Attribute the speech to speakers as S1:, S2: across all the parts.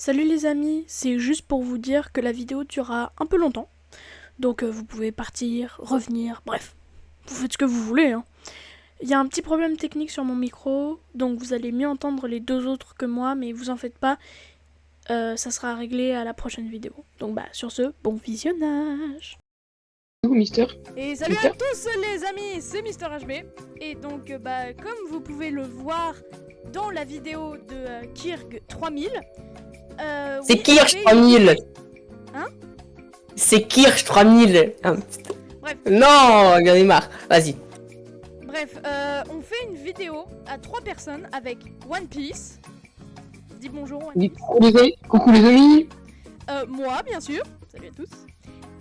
S1: Salut les amis, c'est juste pour vous dire que la vidéo durera un peu longtemps. Donc vous pouvez partir, revenir, bref, vous faites ce que vous voulez. Il y a un petit problème technique sur mon micro, donc vous allez mieux entendre les deux autres que moi, mais vous en faites pas, ça sera réglé à la prochaine vidéo. Donc sur ce, bon visionnage.
S2: Mister.
S1: Et salut à tous les amis, c'est Mister HB. Et donc comme vous pouvez le voir dans la vidéo de Kirk 3000,
S3: c'est Kirch 3000.
S1: Hein?
S3: C'est Kirch 3000.
S1: Bref.
S3: Non, j'en ai marre. Vas-y.
S1: Bref, on fait une vidéo à 3 personnes avec One Piece. Dis bonjour. One Piece.
S2: Coucou les amis.
S1: Moi, bien sûr. Salut à tous.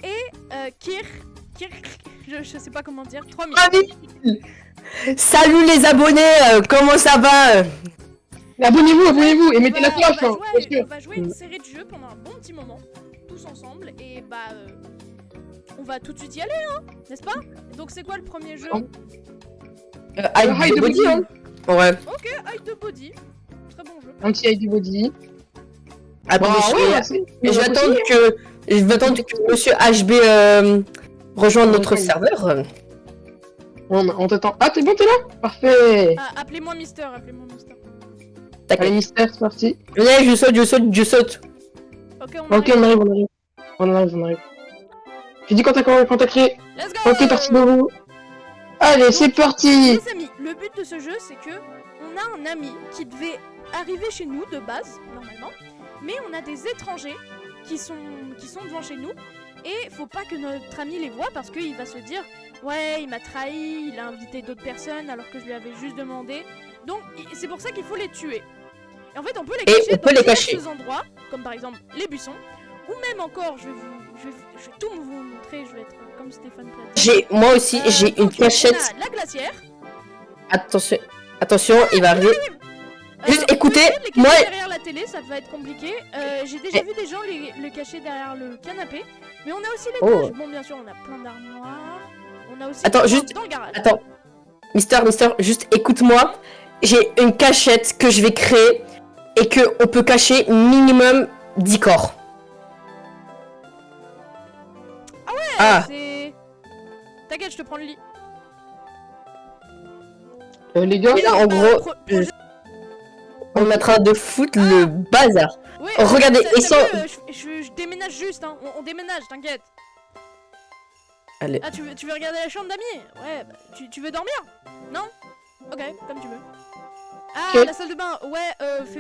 S1: Et Kirk, je sais pas comment dire. 3000.
S3: Salut les abonnés, comment ça va?
S2: Abonnez-vous et mettez la cloche.
S1: On va jouer une série de jeux pendant un bon petit moment, tous ensemble, et on va tout de suite y aller, n'est-ce pas? Donc c'est quoi le premier jeu?
S3: Hide the Body, hein. Ouais.
S1: Ok, Hide the Body. Très bon jeu.
S2: Un petit Hide the Body.
S3: Attends, je vais attendre que Monsieur HB rejoigne notre serveur.
S2: On t'attend. Ah, t'es bon, t'es là? Parfait.
S1: Appelez-moi Mister,
S2: Allez, Mister, c'est parti.
S3: Venez, je saute.
S1: Ok,
S2: on arrive. Tu dis quand t'as créé.
S1: Let's go.
S2: Ok, parti de vous. Allez, c'est parti.
S1: Les amis, le but de ce jeu, c'est que on a un ami qui devait arriver chez nous de base, normalement, mais on a des étrangers qui sont devant chez nous, et faut pas que notre ami les voit parce qu'il va se dire ouais, il m'a trahi, il a invité d'autres personnes alors que je lui avais juste demandé. Donc c'est pour ça qu'il faut les tuer. Et en fait, on peut les cacher dans diverses endroits, comme par exemple les buissons, ou même encore, je vais tout vous montrer, je vais être comme Stéphane Plaza.
S3: Moi aussi, j'ai une cachette.
S1: La glacière.
S3: Attention, il va arriver. Juste écoutez, moi.
S1: Derrière la télé, ça va être compliqué. J'ai déjà vu des gens le cacher derrière le canapé, mais on a aussi les caches. Bon, bien sûr, on a plein d'armoires. On a aussi dans le garage.
S3: Attends, Mister, juste écoute-moi. J'ai une cachette que je vais créer et que on peut cacher minimum 10 corps.
S1: Ah ouais, c'est... T'inquiète, je te prends le lit.
S2: Les gars,
S3: là, en gros, on est en train de foutre le bazar.
S1: Ouais,
S3: regardez, ils sont...
S1: je déménage juste, on déménage, t'inquiète.
S3: Allez.
S1: Ah, tu veux regarder la chambre d'amis? Ouais, tu veux dormir? Non? Ok, comme tu veux. Ah, okay. La salle de bain, ouais,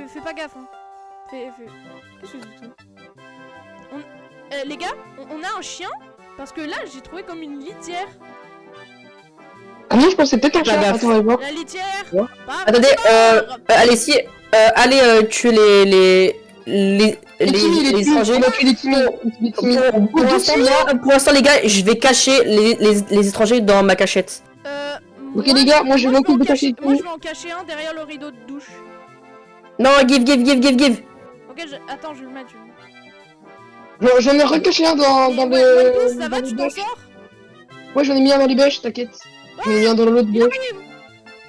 S1: fais pas gaffe, Qu'est-ce que c'est tout? Les gars, on a un chien? Parce que là, j'ai trouvé comme une litière.
S2: Ah non, je pensais peut-être un chat. Attends, on va voir.
S1: La litière.
S3: Ouais. Attendez, allez tuer les étrangers. Pour l'instant, les gars, je vais cacher les étrangers dans ma cachette.
S2: Ok les gars, moi je vais m'occuper de cacher.
S1: Moi je vais en cacher un derrière le rideau de douche.
S3: Non, give.
S1: Ok, attends, je vais le mettre.
S2: J'en ai recaché un dans
S1: le... Ça va, tu t'en sors?
S2: Ouais, j'en ai mis un dans les bêches, t'inquiète. J'en ai mis un dans l'autre bêche.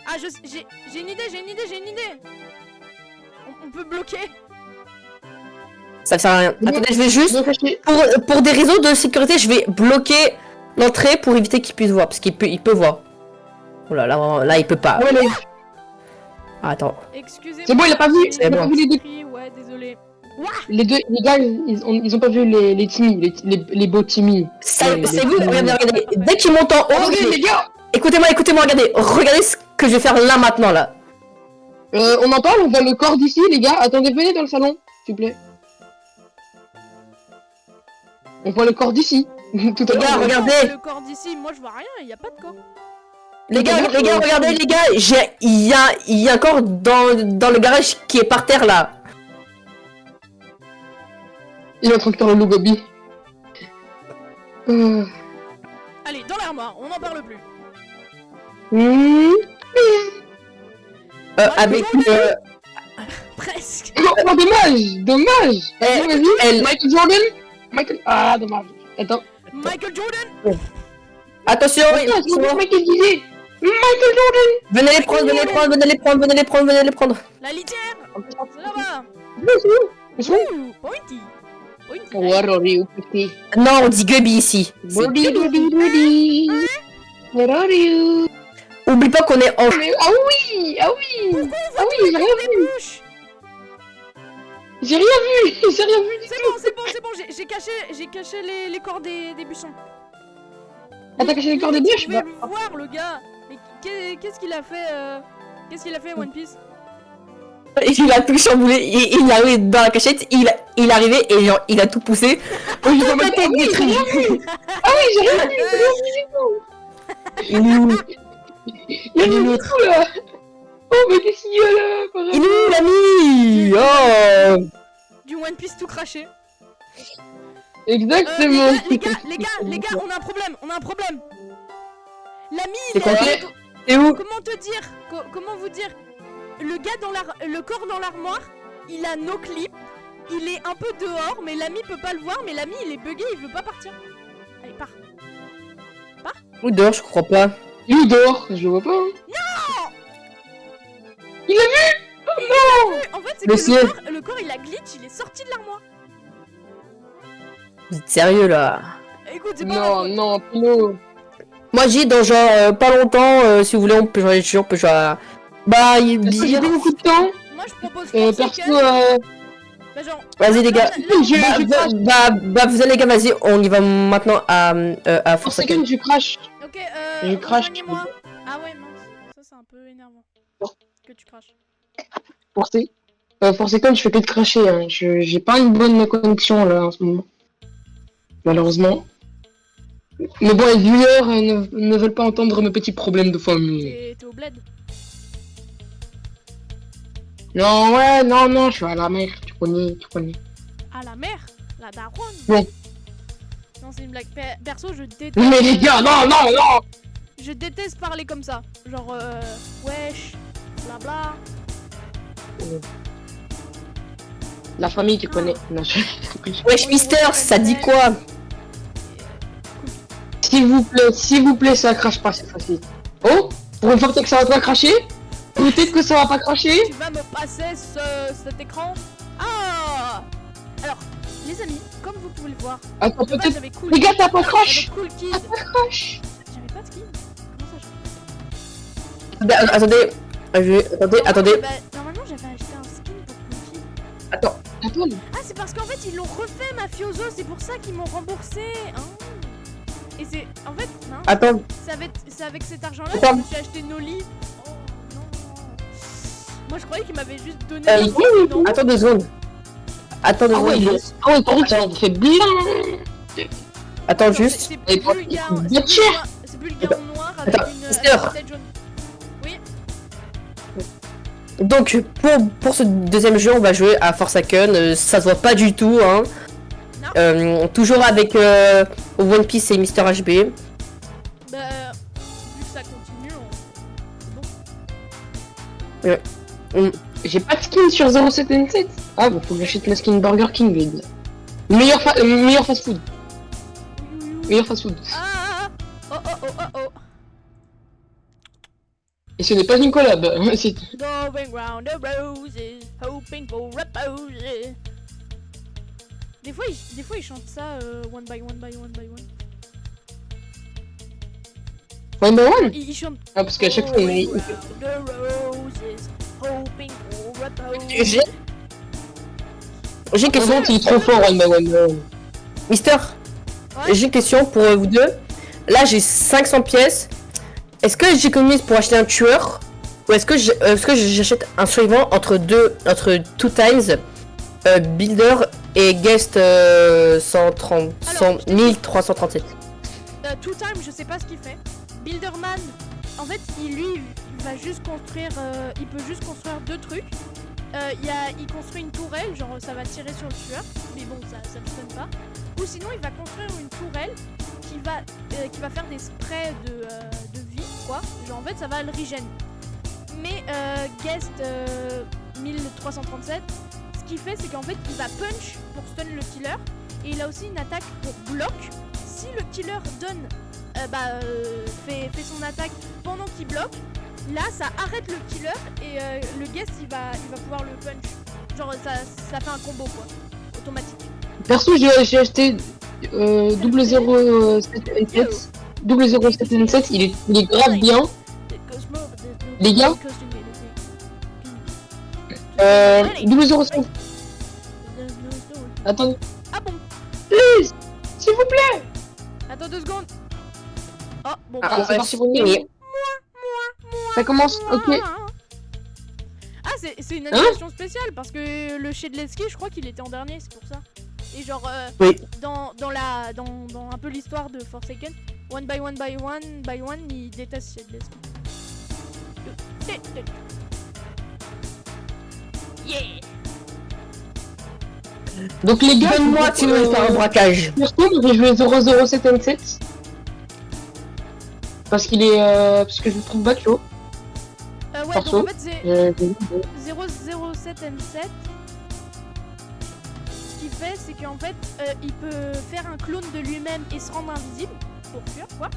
S1: Ah, j'ai une idée. On peut bloquer.
S3: Ça sert à rien. Attendez, je vais juste... Pour des raisons de sécurité, je vais bloquer l'entrée pour éviter qu'il puisse voir. Parce qu'il peut voir. Oh là, là, il peut pas.
S2: Ouais,
S3: attends.
S1: Excusez-moi.
S2: C'est bon, il a pas vu.
S1: Il a pas vu les deux. Ouais, désolé.
S2: Les gars, ils ont pas vu les Timmy, les beaux Timmy.
S3: C'est vous, regardez. Dès qu'ils montent en haut,
S2: les gars.
S3: Écoutez-moi, regardez ce que je vais faire là maintenant là.
S2: On en parle, on voit le corps d'ici, les gars. Attendez, venez dans le salon, s'il vous plaît. On voit le corps d'ici.
S3: Tout à l'heure, regardez.
S1: Le corps d'ici, moi je vois rien, il y a pas de corps.
S3: Les gars, regardez les gars, il y a un corps dans le garage qui est par terre là.
S2: Il est en train de faire le loup Gobi.
S1: Allez, dans l'armoire, on n'en parle plus.
S3: Avec
S1: presque.
S2: Oh, dommage. Michael Jordan. Ah, dommage. Attends.
S1: Michael Jordan.
S3: Attention.
S2: Michael Jordan.
S3: Venez les prendre.
S1: La litière. C'est là-bas. Ouh, pointy. Pointy.
S2: What are you, petit?
S3: Non, on dit Gubby ici.
S2: Body, body, body. What are you?
S3: Oublie pas qu'on est en...
S2: Ah oui! Ah oui!
S1: Pourquoi on
S2: Ah
S1: voit
S2: oui,
S1: tous les
S2: j'ai
S1: corps
S2: rien
S1: des
S2: vu!
S1: bûches?
S2: J'ai rien vu! J'ai rien vu du tout!
S1: C'est bon, j'ai caché les corps des buissons.
S2: Ah, t'as caché les corps des bûches?
S1: Vous pouvez le voir, le gars. Mais qu'est-ce qu'il a fait Qu'est-ce qu'il a fait, One Piece?
S3: Il a tout chamboulé, il est arrivé dans la cachette, il est arrivé et genre, il a tout poussé.
S2: Oui,
S3: Toute la tête détruite.
S2: Ah oui, j'ai rien vu! J'ai rien vu du tout!
S3: Il est où?
S2: Il y a rien du tout là! Oh, mais qu'est-ce qu'il y a là?
S3: Il est où l'ami? Oh!
S1: Du One Piece tout craché.
S2: Exactement!
S1: Les gars, on a un problème. L'ami,
S3: C'est quoi? C'est où?
S1: comment te dire comment vous dire? Le gars le corps dans l'armoire, il a no clip, il est un peu dehors, mais l'ami peut pas le voir, mais l'ami il est bugué, il veut pas partir. Allez, pars.
S3: Où dehors, je crois pas.
S2: Il est dehors, je le vois pas. Hein.
S1: Non!
S2: Il l'a vu! Oh non!
S1: En fait, c'est
S3: Monsieur.
S1: que le corps il a glitch, il est sorti de l'armoire.
S3: Vous êtes sérieux là?
S1: Écoute, c'est pas
S2: Non, non, Pino.
S3: Moi j'ai dans genre pas longtemps, si vous voulez on peut jouer, on peut jouer à... Bah il
S2: Est-ce que j'ai pas beaucoup de temps?
S1: Moi je propose
S2: Perso,
S1: bah, genre,
S3: Vas-y les gars.
S2: je
S3: Vous allez les gars, vas-y, on y va maintenant à
S2: pour
S3: Force
S2: second, je crache.
S1: ok,
S2: Je crache.
S1: rejoignez-moi. Ah ouais, mince, ça c'est un peu énervant. Que tu craches.
S2: Pour second, je fais que de cracher. Hein. J'ai pas une bonne connexion là en ce moment. Malheureusement. Mais bon, les viewers ne veulent pas entendre mes petits problèmes de famille.
S1: T'es au bled.
S2: Non, ouais, non, je suis à la mer, tu connais.
S1: À la mer, la daronne.
S2: Ouais.
S1: Non, c'est une blague. Perso, je déteste.
S2: Mais les gars, non!
S1: Je déteste parler comme ça. Genre, wesh, blabla.
S2: La famille, tu connais. Non,
S3: Wesh Mister, ça dit quoi?
S2: S'il vous plaît, ça crache pas, c'est facile. Oh, pour une fois que ça va pas cracher, peut-être que ça va pas cracher.
S1: Tu vas me passer cet écran. Ah! Alors, les amis, comme vous pouvez le voir,
S2: Attends,
S1: de base,
S2: peut-être.
S1: j'avais cool.
S2: Les gars, t'as pas
S1: J'avais
S2: crash.
S1: cool kid.
S2: T'as pas crash.
S1: J'avais pas de skin. Comment ça,
S3: Attendez, attendez.
S1: Bah, normalement, j'avais acheté un skin pour cool kid.
S3: Attends.
S2: Attends.
S1: Ah, c'est parce qu'en fait, ils l'ont refait, Mafioso. C'est pour ça qu'ils m'ont remboursé. Hein. Et c'est. En fait, non.
S3: Attends.
S1: C'est avec cet argent-là que
S3: Attends.
S1: je me suis acheté Noli. Oh non. Moi, je croyais qu'il m'avait juste donné. Non.
S3: Attends 2 secondes. Attends 2
S2: Ah ouais,
S3: secondes.
S2: par contre, ça fait bien.
S3: Attends
S1: Non,
S3: juste.
S1: C'est
S2: Et
S1: plus le gars.
S2: bien cher.
S1: C'est plus le gars en noir avec
S3: Attends,
S1: une
S3: Mister.
S1: tête jaune. Oui.
S3: Donc pour ce deuxième jeu, on va jouer à Forsaken. Ça se voit pas du tout, hein. Toujours avec One Piece et Mister HB.
S1: Bah, vu que ça continue, c'est bon.
S2: J'ai pas de skin sur 077. Ah, bah faut que j'achète la skin Burger King, les gars. Meilleur fast food. Meilleur fast food.
S1: Ah! Oh.
S2: Et ce n'est pas une collab. C'est...
S1: Going round the roses, hoping for a pose. Des fois, ils chantent ça one by one.
S2: One by one.
S1: Ils chantent.
S2: Ah, parce qu'à chaque fois,
S1: Going round the roses, hoping for a pose.
S3: J'ai une question.
S2: il est trop fort, one by one.
S3: Mister,
S1: Ouais.
S3: j'ai une question pour vous deux. Là, j'ai 500 pièces. Est-ce que j'économise pour acheter un tueur ou est-ce que j'achète un survivant entre two times builder et guest 1337.
S1: Two Time, je sais pas ce qu'il fait. Builderman, en fait, il va juste construire, il peut juste construire 2 trucs. Il construit une tourelle, genre ça va tirer sur le tueur, mais bon, ça ne sonne pas. Ou sinon, il va construire une tourelle qui va faire des sprays de vie, quoi. Genre en fait, ça va le regen. Mais Guest 1337, ce qu'il fait, c'est qu'en fait, il va punch pour stun le killer, et il a aussi une attaque pour bloc. Si le killer donne, fait son attaque pendant qu'il bloque, là, ça arrête le killer et le Guest, il va pouvoir le punch. Genre ça fait un combo quoi, automatique.
S2: Perso, j'ai acheté 007N7. 007N7, il est grave bien. Les gars, 007. Attendez.
S1: Ah bon?
S2: Please, s'il vous plaît.
S1: Attends 2 secondes. Oh bon
S2: Ah,
S1: bah.
S2: c'est parti pour une minute. Ça commence, ok.
S1: Ah c'est une animation spéciale parce que le Shedleski je crois qu'il était en dernier, c'est pour ça. Et genre
S3: Oui.
S1: dans un peu l'histoire de Forsaken, one by one, il déteste Shedleski. Yeah.
S2: Donc les gars,
S3: Donne-moi que tu veux faire un braquage.
S2: perso, j'ai joué 007N7. Parce qu'il est parce que je le trouve macho.
S1: Ouais,
S2: Perso,
S1: donc en fait c'est 007N7. Ce qu'il fait, c'est qu'en fait, il peut faire un clone de lui-même et se rendre invisible pour fuir, quoi.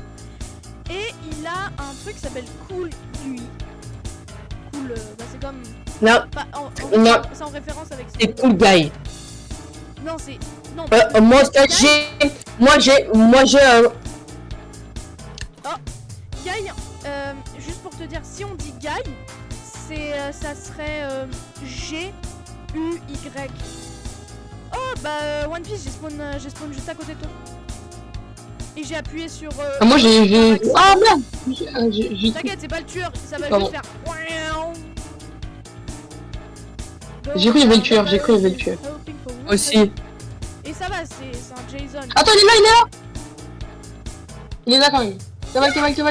S1: Et il a un truc qui s'appelle Cool UI. Cool, bah c'est comme.
S3: Non, non.
S1: C'est en référence avec.
S3: c'est cool guy.
S1: Non, c'est. Non.
S3: Moi j'ai un.
S1: Guy, juste pour te dire, si on dit Guy, ça serait G-U-Y. Oh bah One Piece, j'ai spawn juste à côté de toi. Et j'ai appuyé sur.
S2: Moi j'ai. Ah merde. J'ai.
S1: T'inquiète, c'est pas le tueur, ça va
S2: Pardon.
S1: juste faire.
S2: J'ai cru qu'il y avait le tueur, j'ai cru qu'il y avait le tueur.
S3: Aussi.
S1: Et ça va, c'est un Jason.
S2: Attends, il est là. Il est là quand même.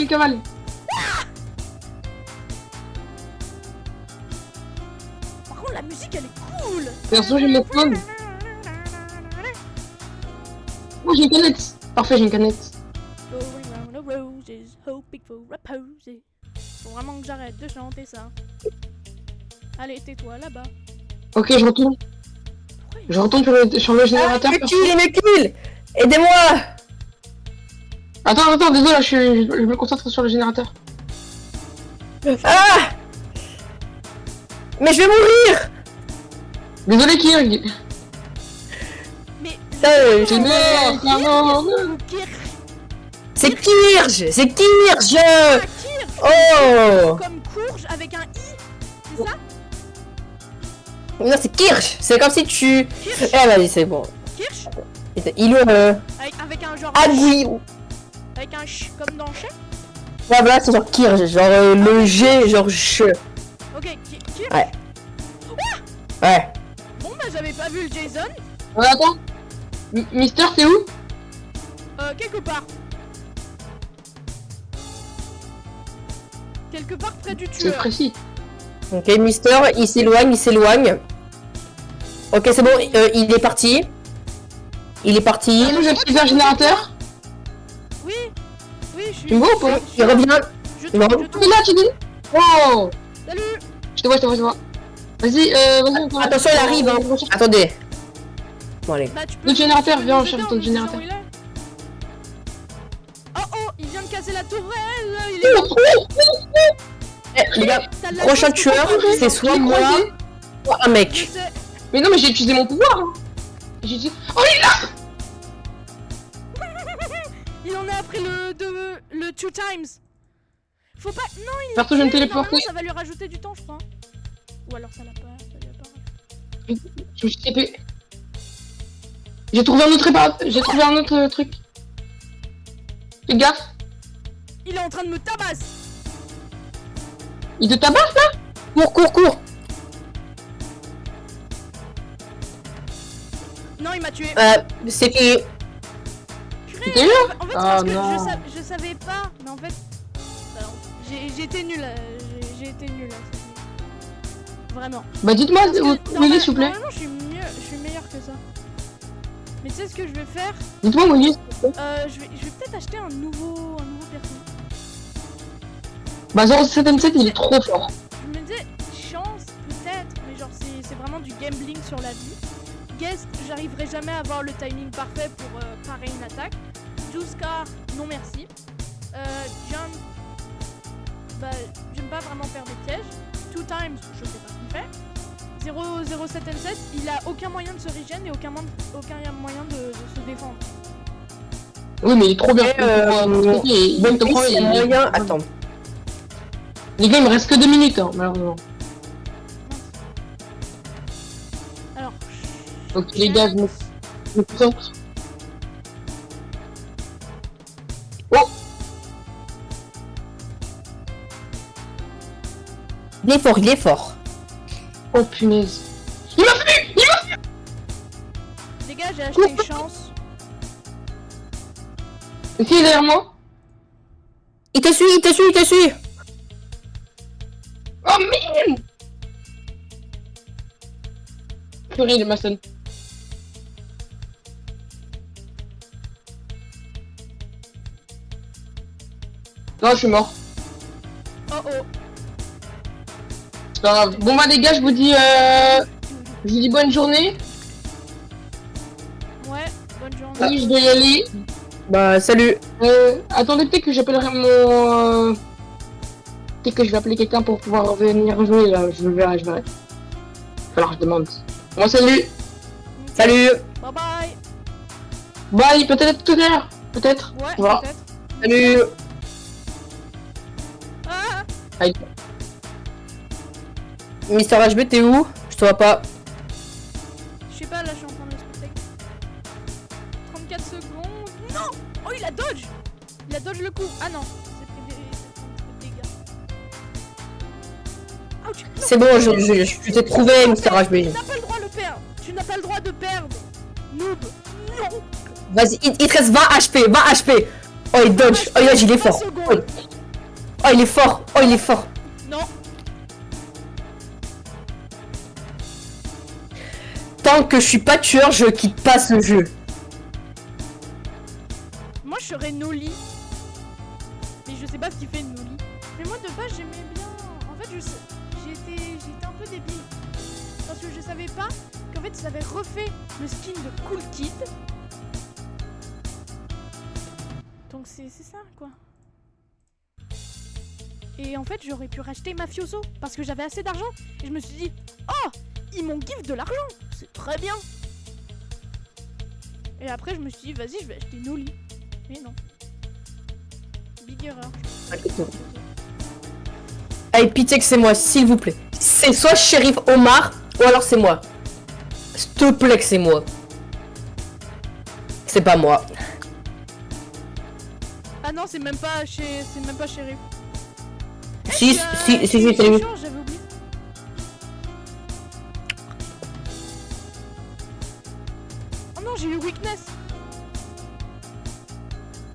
S2: Cavale.
S1: Par contre, la musique elle est cool.
S2: Perso, j'ai mon phone. Moi j'ai une canette. Parfait, j'ai une canette.
S1: Going round the roses, hoping for a pose. Faut vraiment que j'arrête de chanter ça. Allez, tais-toi là-bas.
S2: Ok, je retourne. Je retourne sur le générateur.
S3: Ah, il me kill. Aidez-moi.
S2: Attends, désolé, là, je me concentre sur le générateur.
S3: Ah. Mais je vais mourir.
S2: Désolé, Kirk.
S1: Mais.
S3: Je meurs.
S1: Kirk.
S3: C'est Kirsch. C'est Kirsch.
S1: Ah, Kirk.
S3: Oh.
S1: Comme courge avec un i. C'est ça?
S3: Non, c'est Kirsch. C'est comme si tu.
S1: Kirsch.
S3: Eh vas-y, c'est bon.
S1: Kirsch.
S3: Il
S1: Avec un genre.
S3: Agui.
S1: Avec un ch comme dans chef.
S3: Ouais, voilà, c'est genre Kirsch. Genre le G, genre ch.
S1: Ok, Kirk.
S3: Ouais. Ouais.
S1: Bon bah j'avais pas vu le Jason.
S2: Attends. Mister, c'est où?
S1: Quelque part. Quelque part près du
S2: C'est
S1: tueur.
S2: précis.
S3: Ok, Mister, il s'éloigne. Ok, c'est bon, il est parti. Il est parti.
S2: J'ai activé un générateur.
S1: Oui, je suis.
S2: Tu me vois ou pas?
S3: Il revient.
S1: Je
S3: Non.
S1: tourne.
S2: Il est là, tu dis? Oh.
S1: Salut.
S2: Je te vois. Vas-y, on va-
S3: Attention, il arrive, hein. Attendez. Bon, allez.
S1: Bah, tu peux.
S2: Le générateur,
S1: tu peux
S2: viens,
S1: nous
S2: on cherche
S1: aider
S2: ton
S1: en nous disant
S2: générateur.
S1: où il est. Oh, il vient de casser la tourelle. Il est.
S3: Eh, les gars,
S1: T'as de la
S3: prochain
S1: chance pour
S3: tueur,
S1: pas
S3: c'est soit moi, soit un
S1: Je
S3: mec.
S1: sais.
S2: Mais non, mais j'ai utilisé mon pouvoir. Hein. J'ai utilisé. Oh, il est là.
S1: Il en a après le two times. Faut pas. Non, il.
S2: Perso, je vais me
S1: normalement,
S2: téléporter.
S1: ça va lui rajouter du temps, je crois. Ou alors ça l'a pas. Ça lui a pas.
S2: Je me suis TP. J'ai trouvé un autre truc. Fais gaffe.
S1: Il est en train de me tabasser.
S2: Il te tabasse là?
S3: Cours.
S1: Non, il m'a tué.
S3: C'est fini.
S1: Purée,
S2: T'es sûr?
S1: en fait, c'est
S2: Ah,
S1: parce que
S2: non.
S1: je savais pas, mais en fait, j'ai été nulle. J'ai été nulle. Vraiment.
S2: Bah dites-moi
S1: Parce que
S2: où il est, s'il vous plaît.
S1: normalement, je suis meilleure que ça. Mais tu sais ce que je vais faire?
S2: Dites-moi où il est.
S1: Je vais peut-être acheter un nouveau perso.
S2: Bah 077, il est trop fort.
S1: Je me disais chance peut-être, mais genre c'est vraiment du gambling sur la vie. Guess, j'arriverai jamais à avoir le timing parfait pour parer une attaque. 12 car, non merci. Jump, bah j'aime pas vraiment faire des pièges. 2 times, je sais pas ce qu'il fait. 007M16, il a aucun moyen de se régénérer et aucun moyen de se défendre.
S2: Oui, mais il est trop bien.
S3: Même si il y a moyen. Attends.
S2: Les gars, il me reste que 2 minutes, hein, malheureusement.
S1: Alors.
S2: Donc les gars, je me concentre. Oh!
S3: Il est fort, il est fort.
S2: Oh punaise.
S1: Les gars, j'ai acheté une chance.
S2: Est-ce qu'il est derrière moi?
S3: Il te suit, il te suit, il te suit.
S2: Oh merde! Purée, le maçon. Non, je suis mort.
S1: Oh oh.
S2: C'est pas grave. Bon bah les gars, je vous dis bonne journée.
S1: Ouais, bonne journée.
S2: Oui, je dois y aller.
S3: Bah, salut.
S2: Attendez, peut-être que j'appellerai mon... Peut-être que je vais appeler quelqu'un pour pouvoir venir jouer là. Je verrai. Alors je demande. Bon, salut.
S3: Salut.
S1: Bye bye.
S2: Bye, peut-être tout à l'heure. Peut-être.
S1: Ouais,
S2: Voilà.
S1: peut-être.
S3: Salut.
S1: Ah.
S2: Aïe.
S3: Mister HB, t'es où? Je te vois pas.
S1: Je sais pas, là je suis en train de le spectacle. 34 secondes. Non. Oh, il a dodge. Il a dodge le coup. Ah non. C'est pris des dégâts. Ouch.
S3: C'est bon, je t'ai trouvé, Mister HB.
S1: Tu n'as pas le droit de le perdre. Tu n'as pas le droit de perdre. Noob. Non.
S3: Vas-y, il te reste 20 HP, 20 HP. Oh, il dodge. Oh, il est fort. Oh, il est fort. Oh, il est fort.
S1: Non.
S3: Tant que je suis pas tueur, je quitte pas ce jeu.
S1: Moi je serais Noli. Mais je sais pas ce qu'il fait Noli. Mais moi de base j'aimais bien. En fait j'étais un peu débile. Parce que je savais pas qu'en fait ils avaient refait le skin de Cool Kid. Donc c'est ça quoi. Et en fait j'aurais pu racheter Mafioso parce que j'avais assez d'argent. Et je me suis dit, oh, ils m'ont gift de l'argent. C'est très bien. Et après je me suis dit, vas-y je vais acheter Noli. Mais non. Big erreur.
S3: Allez, pitié que c'est moi, s'il vous plaît. C'est soit Shérif Omar, ou alors c'est moi. S'il te plaît que c'est moi. C'est pas moi.
S1: Ah non, c'est même pas shérif.
S3: Si, c'est lui.
S1: J'avais oublié. Oh non, j'ai eu weakness.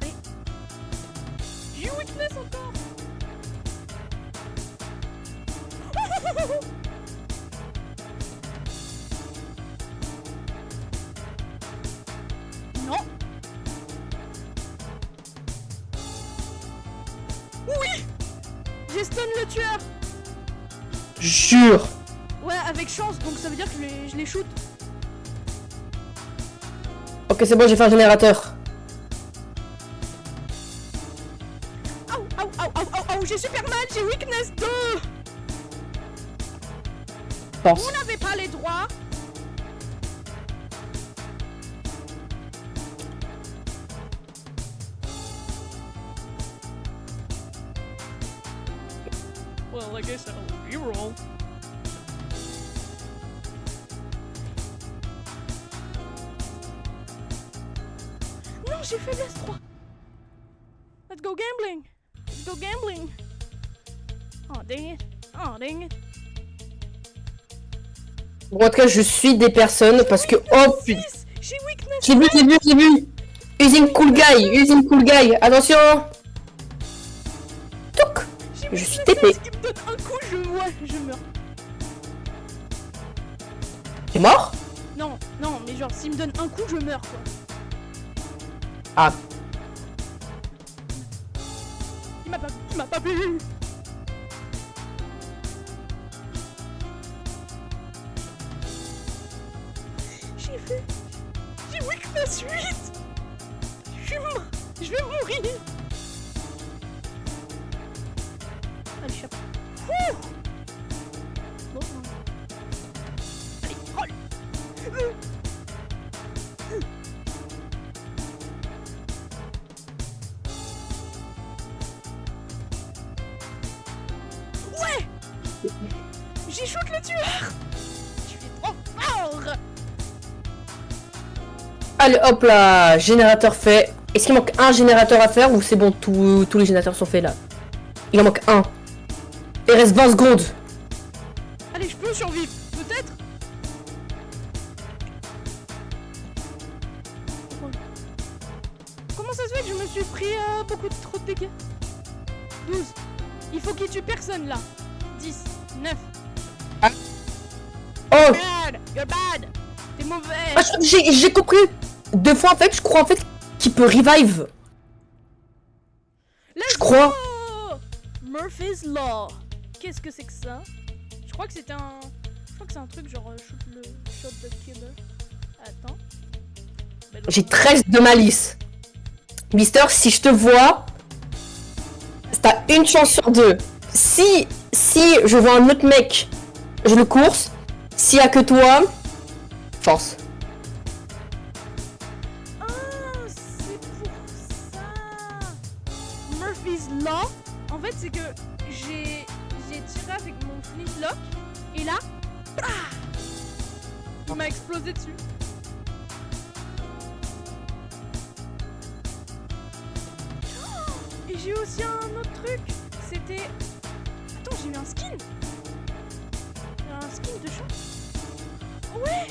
S1: Allez. J'ai eu weakness encore. Non. Oui. J'ai stun le tueur.
S3: Jure.
S1: Ouais, avec chance, donc ça veut dire que je les shoot.
S3: Ok, c'est bon, j'ai fait un générateur.
S1: Ouh, j'ai super mal, j'ai weakness 2.
S3: Pense.
S1: Vous n'avez pas les droits. Well, I guess I'll reroll. Non, j'ai fait l'S3. Let's go gambling. Let's go gambling. Oh dang it. Oh dang it.
S3: Bon, en tout cas, je suis des personnes parce que. Oh putain.
S1: J'ai weakness.
S3: J'ai vu. Using cool guy. Attention. Toc. Je suis TP.
S1: Il me donne un coup, je meurs.
S3: T'es mort?
S1: Non, mais genre, s'il me donne un coup, je meurs, quoi.
S3: Ah.
S1: Il m'a pas vu. J'ai weakness 8. Je vais mourir. Allez, chapeau. Bon. Ouais. J'ai shoot le tueur. Tu es trop fort.
S3: Allez, hop là, générateur fait. Est-ce qu'il manque un générateur à faire ou c'est bon, tous les générateurs sont faits là? Il en manque un. Il reste 20 secondes.
S1: Allez, je peux survivre, peut-être. Comment ça se fait que je me suis pris beaucoup trop de dégâts? 12. Il faut qu'il tue personne là. 10. 9.
S3: Oh,
S1: Bad. You're bad. T'es mauvais.
S3: ah, j'ai compris. 2 fois en fait, je crois en fait qu'il peut revive.
S1: Let's
S3: Je crois.
S1: go. Murphy's Law. Qu'est-ce que c'est que ça? Je crois que c'est un... Je crois que c'est un truc genre shot the killer. Attends. Bah,
S3: J'ai 13 de malice. Mister, si je te vois, t'as une chance sur 2. Si je vois un autre mec, je le course. S'il y a que toi, force.
S1: Ah, c'est pour ça. Murphy's Law. En fait, c'est que j'ai tiré avec mon flintlock et là, il m'a explosé dessus. Oh, et j'ai aussi un autre truc. C'était... Attends, j'ai eu un skin. Un skin de chat. Ouais.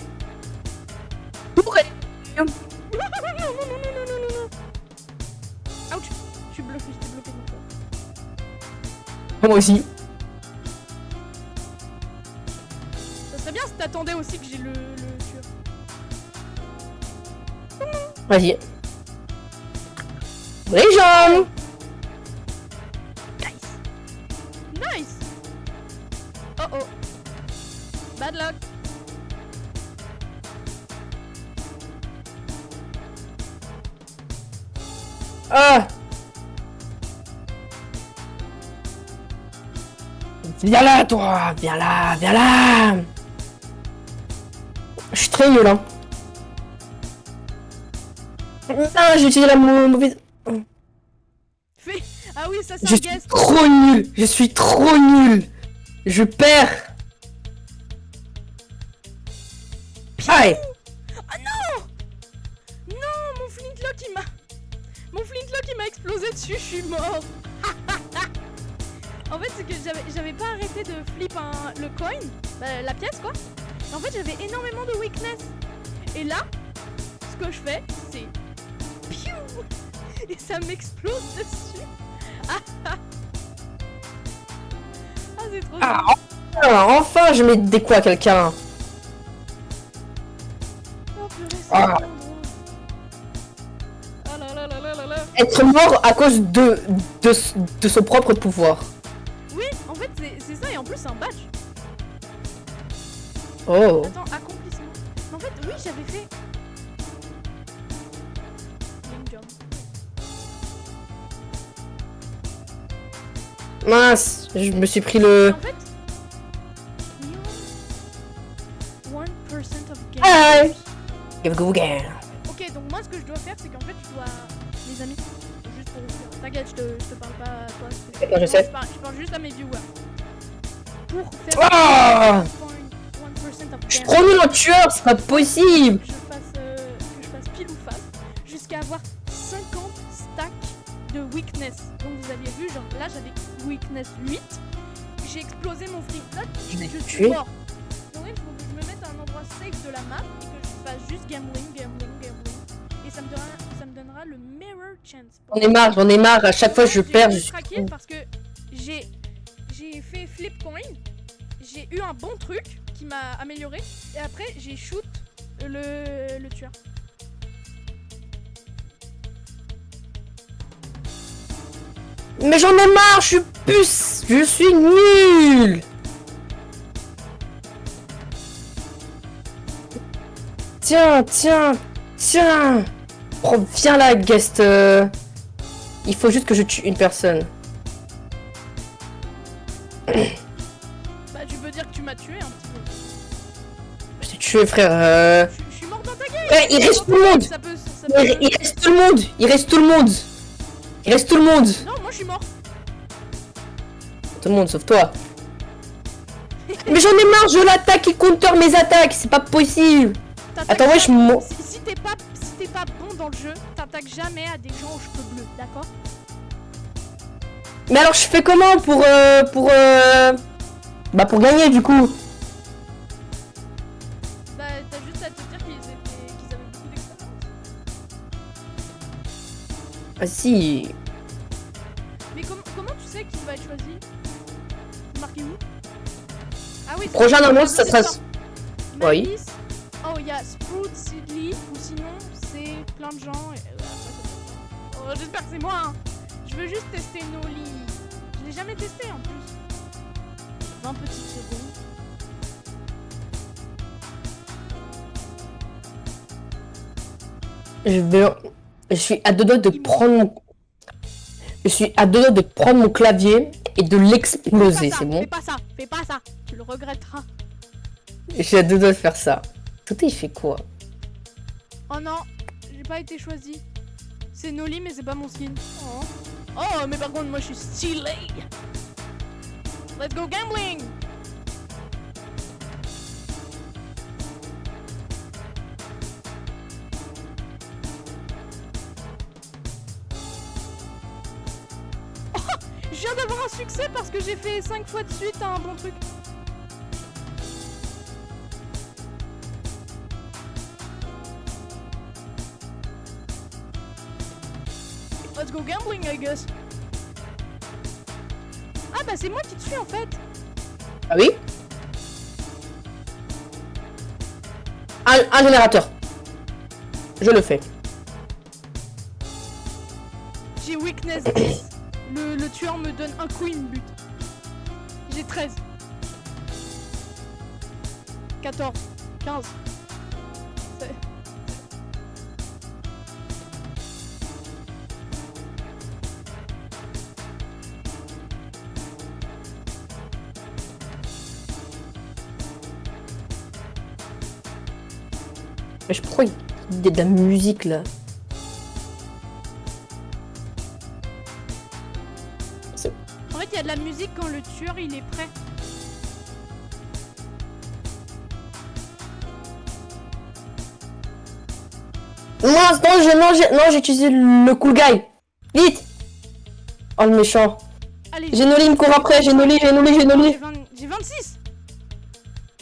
S1: Non, non, non, non, non, non, non, non. Ouch. Je suis bloqué, j'étais bloqué dans toi.
S3: Moi aussi.
S1: Ça serait bien si t'attendais aussi que j'ai le tueur.
S3: Vas-y. Les jambes.
S1: Nice. Oh oh. Bad luck.
S3: Ah. Viens là, toi. Viens là, viens là. Je suis très nul, hein. Ah, j'ai utilisé la mauvaise...
S1: Fais. Ah oui, ça c'est
S3: Je
S1: un
S3: suis
S1: guest.
S3: trop nul. Je suis trop nul. Je perds. Aïe.
S1: Ah non. Non, mon flintlock il m'a... Mon flintlock il m'a explosé dessus, je suis mort. En fait, c'est que j'avais pas arrêté de flip le coin, la pièce quoi. Et en fait, j'avais énormément de weakness. Et là, ce que je fais, c'est... Piou. Et ça m'explose dessus. Ah, c'est trop
S3: Ah,
S1: cool.
S3: enfin, je mets des coups à quelqu'un.
S1: Oh purée, c'est
S3: Ah.
S1: tellement drôle. Ah là là là là là là.
S3: Être mort à cause de son propre pouvoir.
S1: Oui, en fait, c'est ça, et en plus, c'est un badge.
S3: Oh.
S1: Attends, accomplissement. Mais en fait, oui, j'avais fait... Link jump.
S3: Mince, je me suis pris le...
S1: En fait... Heal 1% of
S3: Aïe.
S1: gamers.
S3: Go again.
S1: Ok, donc moi, ce que je dois faire, c'est qu'en fait, je dois... Les amis, juste pour vous dire... T'inquiète, je te parle pas à toi.
S3: D'accord, je sais.
S1: Je parle juste à mes viewers. Pour faire...
S3: Ah.
S1: 1% of
S3: Je suis
S1: gamers.
S3: trop nul en tueur, c'est pas possible.
S1: Que je fasse pile ou face jusqu'à avoir 50 stacks de weakness. Donc vous aviez vu, genre là j'avais weakness 8, j'ai explosé mon flintlock,
S3: Je l'ai
S1: je suis
S3: tué.
S1: mort. Donc il faut que je me mette à un endroit safe de la map et que je fasse juste gambling. Et ça me donnera le mirror chance.
S3: J'en ai marre, à chaque fois je perds, je
S1: J'ai
S3: suis...
S1: craqué parce que j'ai fait flip coin, j'ai eu un bon truc qui m'a amélioré et après j'ai shoot le tueur.
S3: Mais j'en ai marre, je suis nul. Tiens. Oh, viens là, guest. Il faut juste que je tue une personne.
S1: Bah tu peux dire que tu m'as tué un petit peu.
S3: Je t'ai tuer, frère.
S1: Je suis mort dans ta game.
S3: Ouais, il reste tout le monde.
S1: Ça peut...
S3: Il reste tout le monde. Il reste tout le monde. Il reste tout le monde.
S1: Non, moi je suis mort.
S3: Tout le monde sauf toi. Mais j'en ai marre, je l'attaque, il counter mes attaques, c'est pas possible.
S1: T'attaques
S3: Attends, ouais,
S1: jamais-
S3: je
S1: Si t'es pas bon dans le jeu, t'attaques jamais à des gens aux cheveux bleus, d'accord?
S3: Mais alors je fais comment bah pour gagner du coup.
S1: Bah t'as juste à te dire qu'ils avaient beaucoup d'expérience.
S3: Ah si.
S1: Mais comment tu sais qui va être choisi? Marqué où? Ah oui, c'est
S3: Prochain normalement ça
S1: ça.
S3: sera. Oui.
S1: Maïs. Oh, il y a Sprout, Sidley, ou sinon c'est plein de gens. Et... après, oh, j'espère que c'est moi. Hein. Je veux juste tester Noli. Je l'ai jamais testé en plus. 20 petites secondes.
S3: Je suis à deux doigts de prendre mon. Je suis à deux doigts de prendre mon clavier et de l'exploser, c'est bon.
S1: Fais pas ça. Tu le regretteras.
S3: Je suis à deux doigts de faire ça. Tout il fait quoi?
S1: Oh non, j'ai pas été choisi. C'est Noli, mais c'est pas mon skin. Oh. Oh, mais par contre, moi je suis stylé. Let's go gambling. Oh, je viens d'avoir un succès parce que j'ai fait 5 fois de suite un bon truc. Let's go gambling, I guess. Ah bah c'est moi qui te suis en fait.
S3: Ah oui? Un générateur. Je le fais.
S1: J'ai weakness 10. Le tueur me donne un coup, il me bute. J'ai 13. 14. 15. C'est-
S3: Mais je pourquoi il y a de la musique là?
S1: En fait, il y a de la musique quand le tueur il est prêt.
S3: Non, j'ai utilisé le cool guy. Vite! Oh le méchant.
S1: Allez,
S3: J'ai Noli, il me court après, j'ai Noli.
S1: j'ai 26.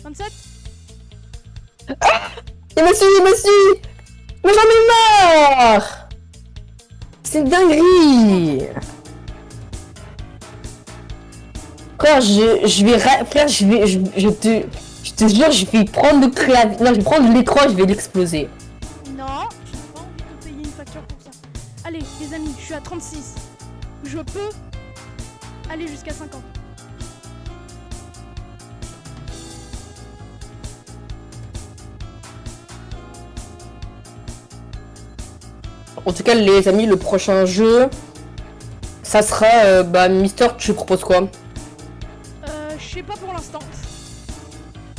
S1: 27.
S3: Il me suit! Mais j'en ai marre! C'est une dinguerie! Frère, je te jure, je vais prendre le clavier. Non, je vais prendre l'écran, je vais l'exploser.
S1: Non, je n'ai pas envie de payer une facture pour ça. Allez, les amis, je suis à 36. Je peux aller jusqu'à 50.
S3: En tout cas, les amis, le prochain jeu, ça sera, Mister, tu proposes quoi?
S1: Je sais pas pour l'instant.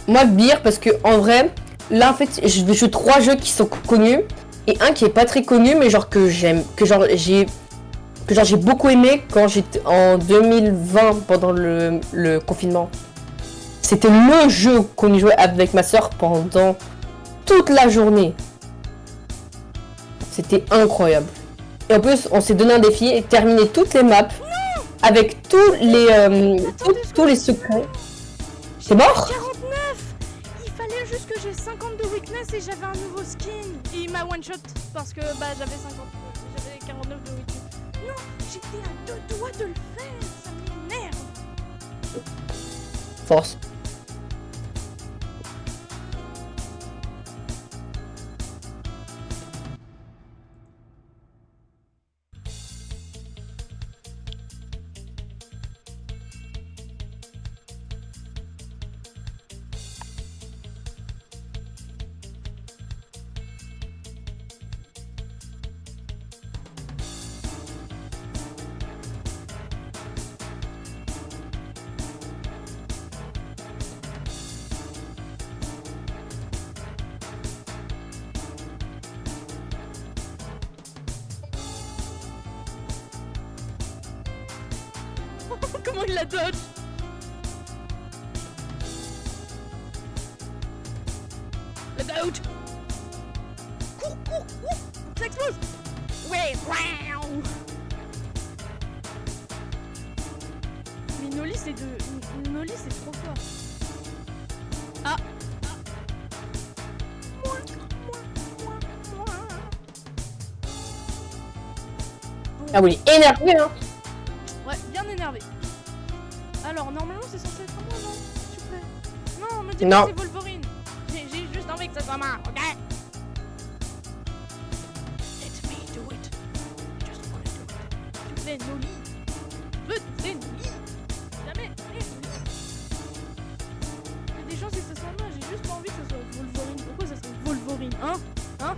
S3: Moi, Beer, parce que en vrai, là, en fait, je joue 3 jeux qui sont connus et un qui est pas très connu, mais genre que j'aime, que genre j'ai beaucoup aimé quand j'étais en 2020 pendant le confinement. C'était le jeu qu'on y jouait avec ma soeur pendant toute la journée. C'était incroyable. Et en plus, on s'est donné un défi et terminer toutes les maps avec tous les secrets. C'est mort?
S1: 49. Il fallait juste que j'ai 50 de weakness et j'avais un nouveau skin. Et il m'a one shot parce que j'avais 49 de weakness. Non, j'étais à 2 doigts de le faire. Ça m'énerve.
S3: Force.
S1: comment il la dodge. Le goat. Cours, cours, cours. Ça explose. Ouais, wow. Mais Noli c'est Noli c'est trop fort. Ah.
S3: Ah oui, il est énervé, hein.
S1: Ouais, bien énervé. Alors, normalement, c'est censé être moi, non? S'il vous plaît. Non, me dis
S3: Non.
S1: pas que c'est Wolverine. J'ai juste envie que ça soit moi, ok? Let me do it. I just wanna do it. S'il vous plaît, Noli. Je veux tuer Noli. Jamais. Allez, Noli. Il y a des chances que ça soit moi, j'ai juste pas envie que ça soit Wolverine. Pourquoi ça serait Wolverine, hein? Hein?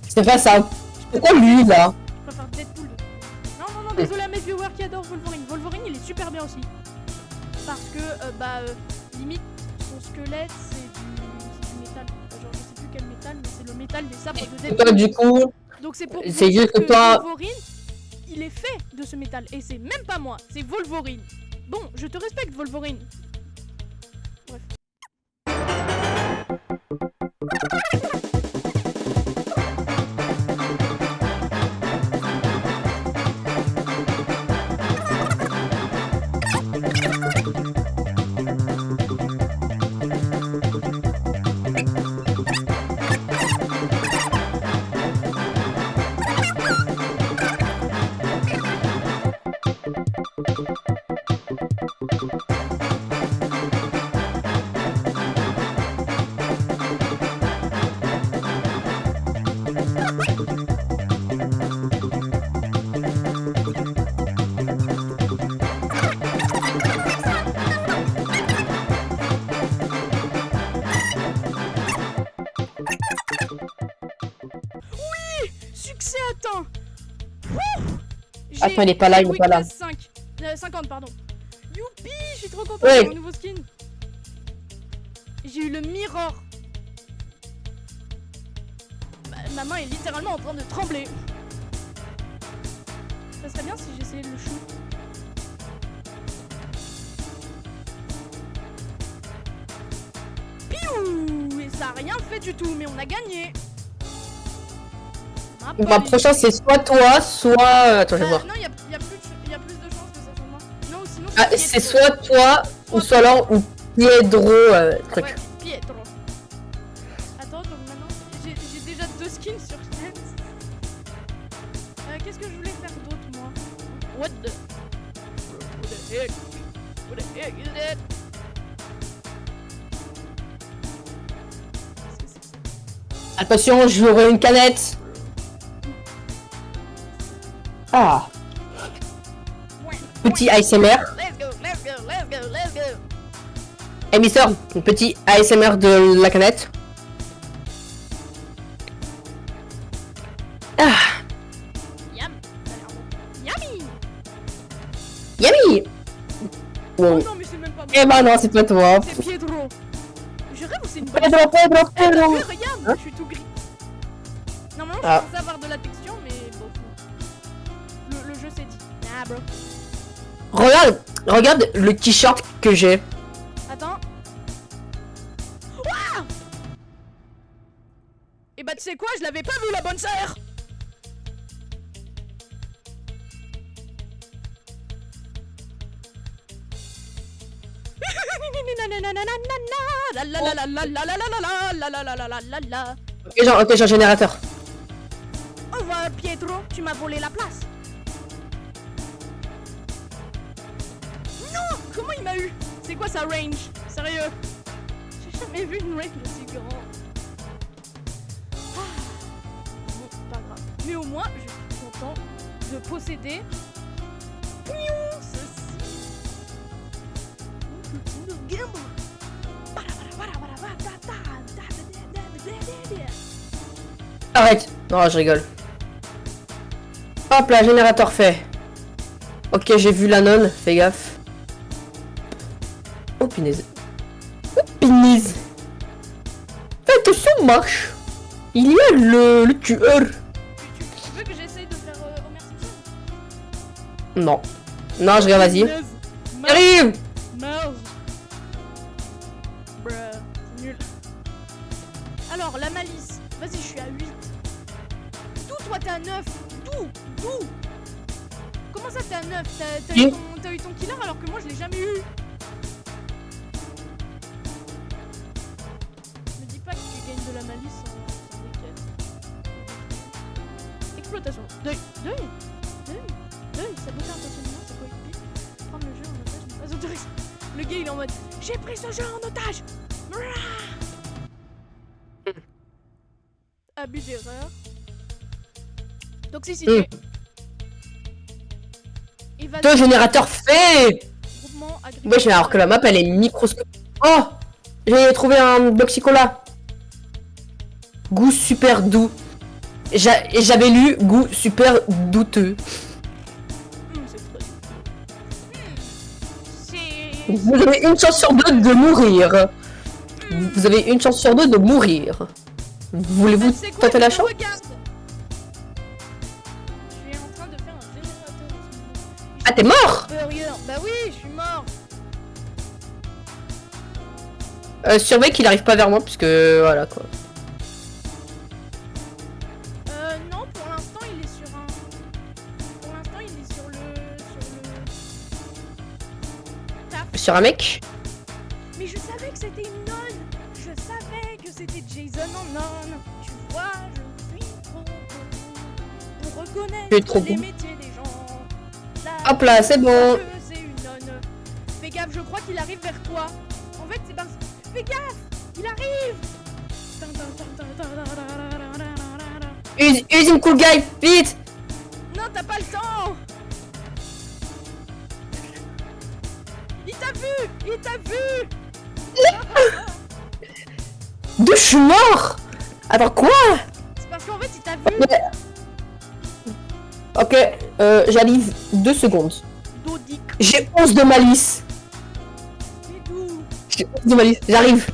S3: C'est pas ça. Pourquoi lui, là?
S1: Je préfère Deadpool. Non, désolé à mes viewers qui adorent Wolverine. Wolverine, il est super bien aussi. Parce que, limite, son squelette, c'est du métal. Genre, je sais plus quel métal, mais c'est le métal des sabres de
S3: Et toi,
S1: Deadpool.
S3: du coup,
S1: Donc c'est pour
S3: c'est
S1: vous dire
S3: juste que toi-
S1: Wolverine, il est fait de ce métal. Et c'est même pas moi, c'est Wolverine. Bon, je te respecte, Wolverine. Bref. Succès atteint.
S3: Attends, il est pas là, il est pas là.
S1: 50, pardon. Youpi, je suis trop content
S3: Ouais.
S1: de mon nouveau skin. J'ai eu le mirror. Ma main est littéralement en train de trembler. Ça serait bien si j'essayais de le shoot. Piou. Et ça a rien fait du tout, mais on a gagné.
S3: Ma prochaine, c'est soit toi, soit... Attends, je vais voir.
S1: Non, il y a plus de chances que ça soit moi. Non, sinon
S3: Ah,
S1: Pietro.
S3: c'est soit toi, ou soit Laure, ou Piedro, truc.
S1: Ouais, Pietro. Attends, donc maintenant, j'ai déjà 2 skins sur Skins. Qu'est-ce que je voulais faire d'autre, moi? What the heck? What the heck is that?
S3: Attention, j'aurai une canette. Ah, petit ASMR.
S1: Let's go, let's go, let's go, let's go.
S3: Eh, Mister, un petit ASMR de la canette. Ah,
S1: Yum, ça a l'air bon. Yummy.
S3: yummy.
S1: Oh
S3: Bon.
S1: non, mais c'est même pas moi.
S3: Eh ben non, c'est pas toi.
S1: C'est Pietro. Je rêve ou c'est une bonne
S3: Pedro, Pedro,
S1: Eh, t'as
S3: Pedro.
S1: vu, regarde,
S3: Hein?
S1: je suis tout gris. Normalement,
S3: Ah.
S1: je suis censé avoir de la texture, mais bon. Le jeu s'est dit. Ah, bro.
S3: Regarde le t-shirt que j'ai.
S1: Attends. Ouah. Et bah, tu sais quoi, je l'avais pas vu, la bonne sœur.
S3: Ok, j'ai un générateur.
S1: Au revoir, Pietro, tu m'as volé la place. Non, comment il m'a eu? C'est quoi sa range? Sérieux? J'ai jamais vu une range aussi grande. Ah. Bon, pas grave. Mais au moins, je suis content de posséder ceci.
S3: Arrête. Non, je rigole. Hop là, générateur fait. Ok, j'ai vu la nonne, fais gaffe. Oh punaise. Oh punaise. Fais attention, marche. Il y a le tueur.
S1: Tu veux que j'essaye de faire Homer Simpson?
S3: Non. Non, je regarde, vas-y. J'arrive.
S1: Merde. Bruh, c'est nul. Alors, la malice. Vas-y, je suis à 8. D'où toi t'es à 9? D'où Comment ça t'es à 9? T'as eu ton killer alors que moi je l'ai jamais eu. Me dis pas que tu gagnes de la malice sans des quêtes. Exploitation. Deuil, saboter intentionnellement sa coéquipier. Prendre le jeu en otage n'est pas autorisé. Le gars il est en mode j'ai pris ce jeu en otage. Abus d'erreur. Toxicité.
S3: Toi, générateur fait.
S1: Groupement
S3: Ouais, alors que la map elle est microscopique. Oh, j'ai trouvé un Bloxicola. Goût super doux. J'avais lu goût super douteux. Vous avez une chance sur deux de mourir. Vous avez une chance sur deux de mourir. Voulez-vous tenter la chance?
S1: Regarde. Je suis en train de faire un générateur en ce moment.
S3: Ah, t'es mort?
S1: Bah oui, je suis mort.
S3: Surveille qu'il arrive pas vers moi, puisque voilà quoi.
S1: Non, pour l'instant il est sur un. Pour l'instant il est sur le. Taf.
S3: Sur un mec?
S1: Mais je savais que c'était une nonne. Je savais que c'était Jason en nonne. Tu vois, je suis trop bon pour reconnaître
S3: Tu es trop
S1: les
S3: bon.
S1: métiers des gens.
S3: Hop là, c'est bon.
S1: C'est une nonne. Fais gaffe, je crois qu'il arrive vers toi. En fait, c'est parce. Fais gaffe, il arrive.
S3: Use une cool guy, vite!
S1: Non, t'as pas le temps. Il t'a vu. Il t'a vu.
S3: D'où je suis mort? Attends, quoi?
S1: C'est parce qu'en fait, il t'a vu.
S3: Ok, j'arrive 2 secondes.
S1: Dodic.
S3: J'ai 11 de malice.
S1: Mais d'où?
S3: J'ai 11 de malice, j'arrive.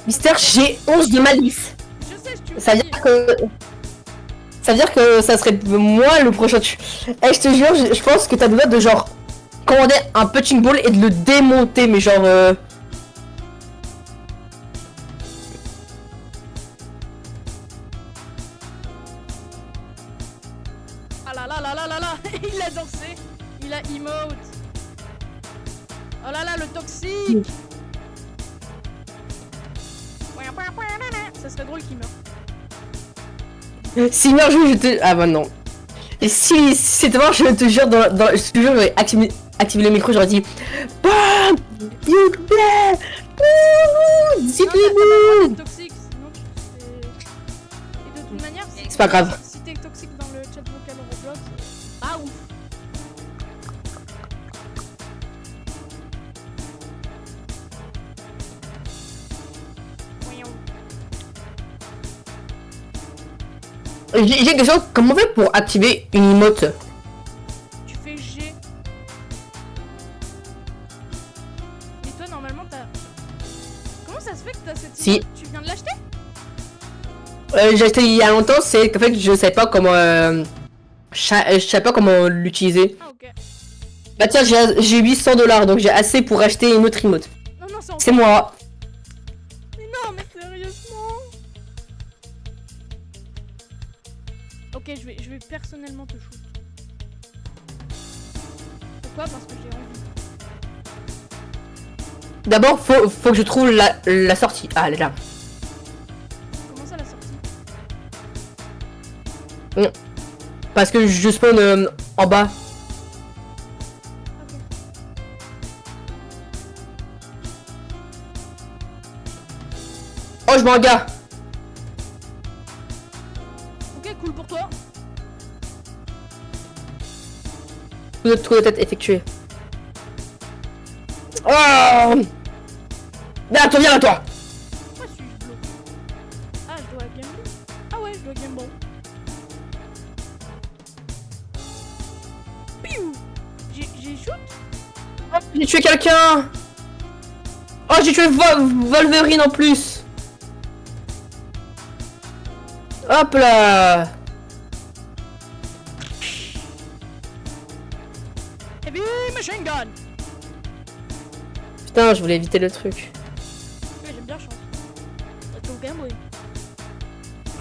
S3: Mystère, j'ai 11 de malice.
S1: Je sais, tu me
S3: Ça veut
S1: dis.
S3: dire que... Ça veut dire que ça serait moi le prochain tu. Eh, je te jure, je pense que t'as besoin de genre... commander un punching ball et de le démonter, mais genre...
S1: Ah là là là là là là. Il a dansé. Il a emote. Oh là là, le toxique. Ça serait drôle qu'il meure.
S3: S'il meurt, je te... Ah bah non. Et si c'était mort, je te jure, je te jure, j'aurais activé le micro, j'aurais dit... BAM You play
S1: Discipline toxique, sinon tu te fais... Et de toute manière,
S3: C'est pas grave.
S1: Si t'es toxique dans le chat vocal Roblox, ah ouf. Voyons.
S3: J'ai une question, comment on fait pour activer une emote?
S1: Tu fais G. Et toi, normalement, t'as... Comment ça se fait que t'as cette
S3: Si.
S1: emote? Tu viens de l'acheter?
S3: J'ai acheté il y a longtemps, c'est qu'en fait je savais pas comment... je savais pas comment l'utiliser.
S1: Ah ok.
S3: Bah tiens, j'ai 800 $, donc j'ai assez pour acheter une autre emote.
S1: Non, non,
S3: C'est moi.
S1: Mais non, mais sérieusement. Ok, je vais personnellement te shoot. Pourquoi? Parce que j'ai envie.
S3: D'abord, faut que je trouve la sortie. Ah, elle est là.
S1: Comment ça, la sortie?
S3: Parce que je spawn en bas.
S1: Ok.
S3: Oh, je m'en gars.
S1: Ok, cool pour toi.
S3: Coup de tête effectué. Oh! Viens là, toi, viens là, toi!
S1: Pourquoi suis-je bloqué? Ah, le Game Ball. Piou. J'ai shoot.
S3: J'ai tué quelqu'un. Oh, j'ai tué Wolverine en plus. Hop là.
S1: Heavy machine gun.
S3: Putain, je voulais éviter le truc.
S1: Ouais, j'aime bien chance. Ton Game Boy.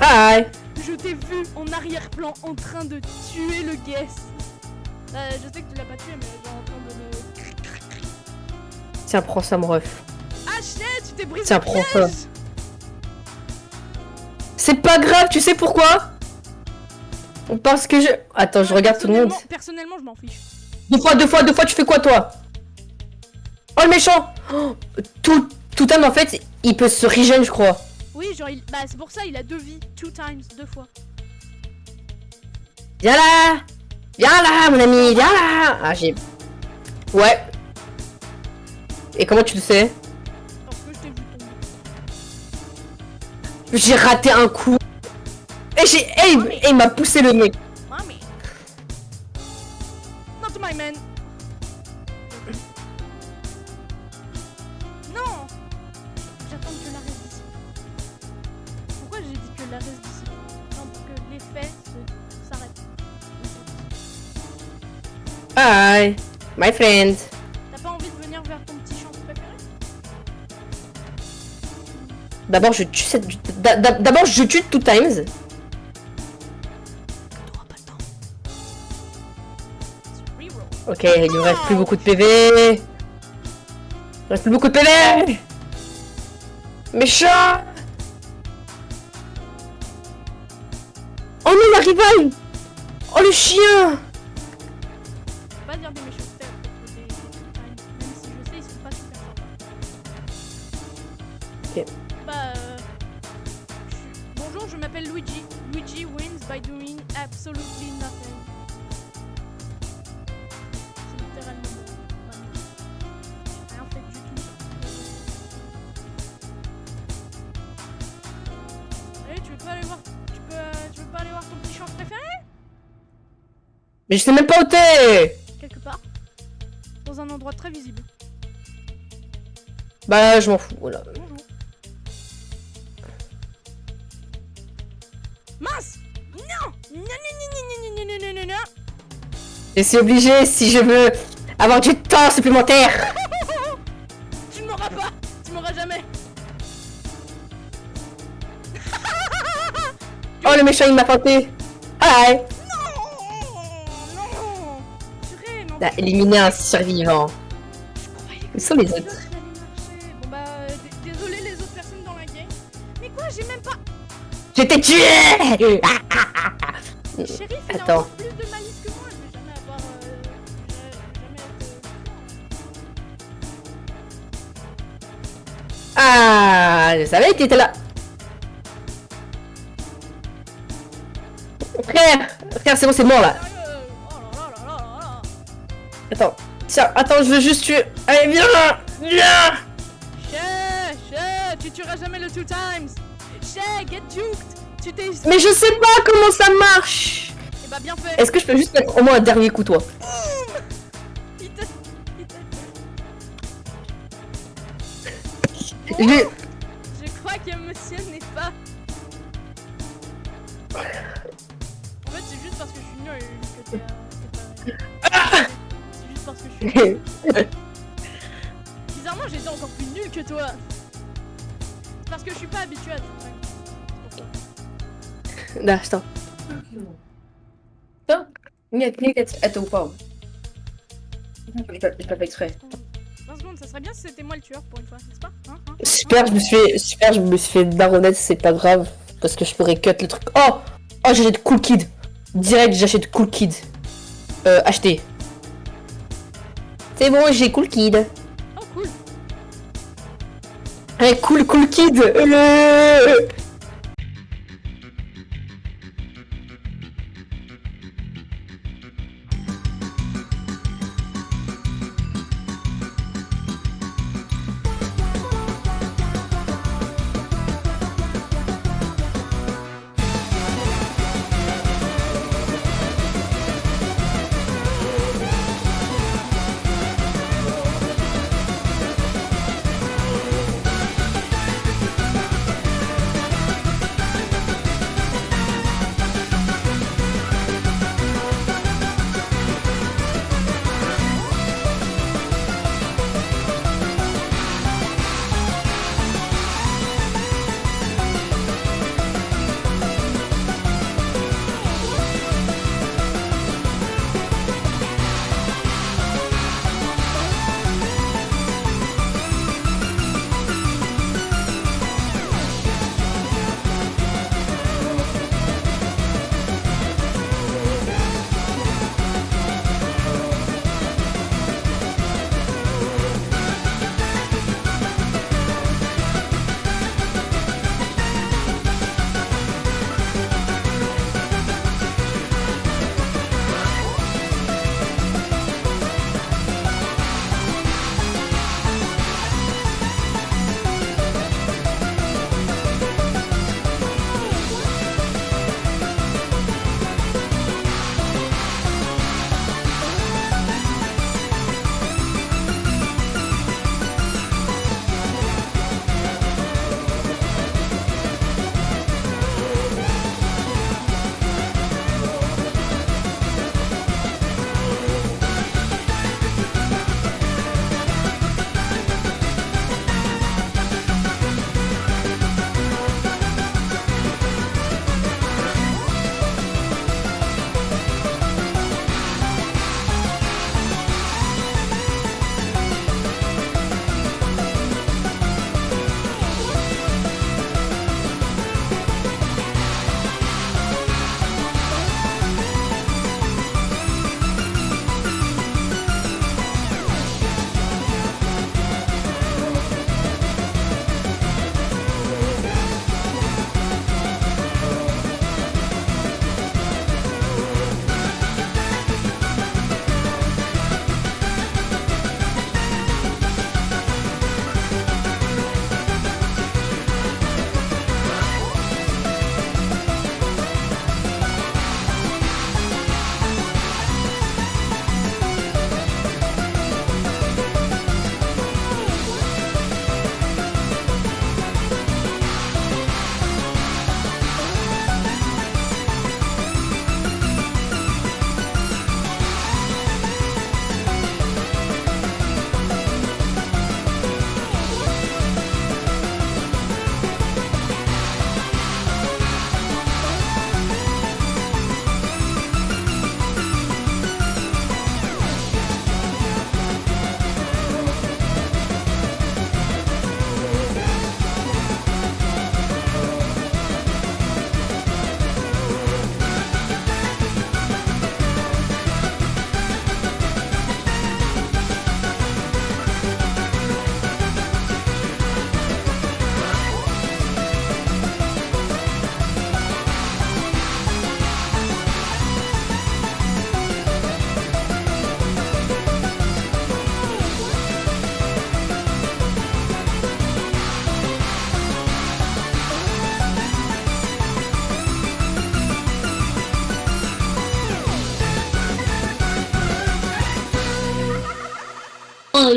S3: Hi.
S1: Je t'ai vu en arrière-plan en train de tuer le guest. Je sais que tu l'as pas tué, mais genre en train de le...
S3: Tiens, prends ça, mon ref.
S1: Ah shit, tu t'es brisé
S3: Tiens,
S1: le
S3: prends
S1: piège.
S3: ça. C'est pas grave, tu sais pourquoi? Parce que je... Attends, je regarde tout le monde.
S1: Personnellement, je m'en fiche.
S3: Deux fois, tu fais quoi, toi? Oh, le méchant. Oh, tout homme, en fait, il peut se regen, je crois.
S1: Oui, genre, bah c'est pour ça, il a 2 vies. 2 times, 2 fois.
S3: Viens là. Viens là, mon ami, viens là. Ah, j'ai... Ouais. Et comment tu le sais?
S1: Parce que je t'ai vu tomber.
S3: J'ai raté un coup. Et j'ai... Et il m'a poussé le nez.
S1: Mommy. Not my man. Non. J'attends que la reste d'ici. Pourquoi j'ai dit que la reste d'ici? Non, pour que l'effet s'arrête.
S3: Hi, my friend.
S1: T'as pas envie de venir vers ton petit champ préféré?
S3: D'abord, je tue cette... D'abord, je tue 2 times.
S1: T'auras pas le temps. Reroll.
S3: Ok, il lui reste plus beaucoup de PV. Il reste plus beaucoup de PV. Méchant. Oh non, la rivale. Oh, le chien.
S1: Faut pas dire des méchancetés à propos des times, même si je sais ils sont pas super sympas.
S3: Ok.
S1: Bah bonjour, je m'appelle Luigi. Luigi wins by doing absolutely nothing. C'est littéralement bon. Vraiment. J'ai rien fait du tout. Allez, tu veux pas aller voir tu veux pas aller voir ton petit champ préféré?
S3: Mais je sais même pas où t'es.
S1: Quelque part. Dans un endroit très visible.
S3: Bah, je m'en fous, voilà.
S1: Bonjour. Mince! Non! Non, non, non, non, non, non, non, non, non, non.
S3: Et c'est obligé si je veux avoir du temps supplémentaire.
S1: Tu ne m'auras pas! Tu m'auras jamais!
S3: Oh, le méchant, il m'a tenté. Hi.
S1: Non! Non! Purée, mais en
S3: T'as
S1: fait,
S3: éliminé un survivant.
S1: je croyais que
S3: Où sont les
S1: ça
S3: autres?
S1: allait marcher. Bon bah, désolé les autres personnes dans la game. Mais quoi, j'ai même pas...
S3: Je t'ai tué.
S1: Shérif, il a
S3: Attends.
S1: encore plus de malice que moi. Je vais jamais avoir... je vais jamais être...
S3: Ah, je savais que t'étais là. Frère, c'est bon, c'est mort là.
S1: Sérieux? Oh là là là là là là.
S3: Attends, tiens, attends, je veux juste tuer. Allez, viens là. Viens.
S1: Tu tueras jamais le 2 times. Get juked. Tu t'es...
S3: Mais je sais pas comment ça marche.
S1: Eh bah bien fait.
S3: Est-ce que je peux juste mettre au moins un dernier coup, toi?
S1: Il te...
S3: Je vais-
S1: Je crois que monsieur n'est pas... En fait, c'est juste parce que je suis nul que t'es... C'est juste parce que je suis nul. Bizarrement, j'étais encore plus nul que toi. C'est parce que je suis pas habitué à tout ça.
S3: Da, stop. Stop. Niet het opbouwen. J'ai pas fait exprès.
S1: 20 secondes, ça serait bien si c'était moi le tueur pour une fois, n'est-ce pas?
S3: Super, je me suis fait baronette, c'est pas grave. Parce que je pourrais cut le truc. Oh, j'achète Cool Kid. Direct, j'achète Cool Kid. Acheter. C'est bon, j'ai Cool Kid.
S1: Oh cool.
S3: Allez, Cool Kid.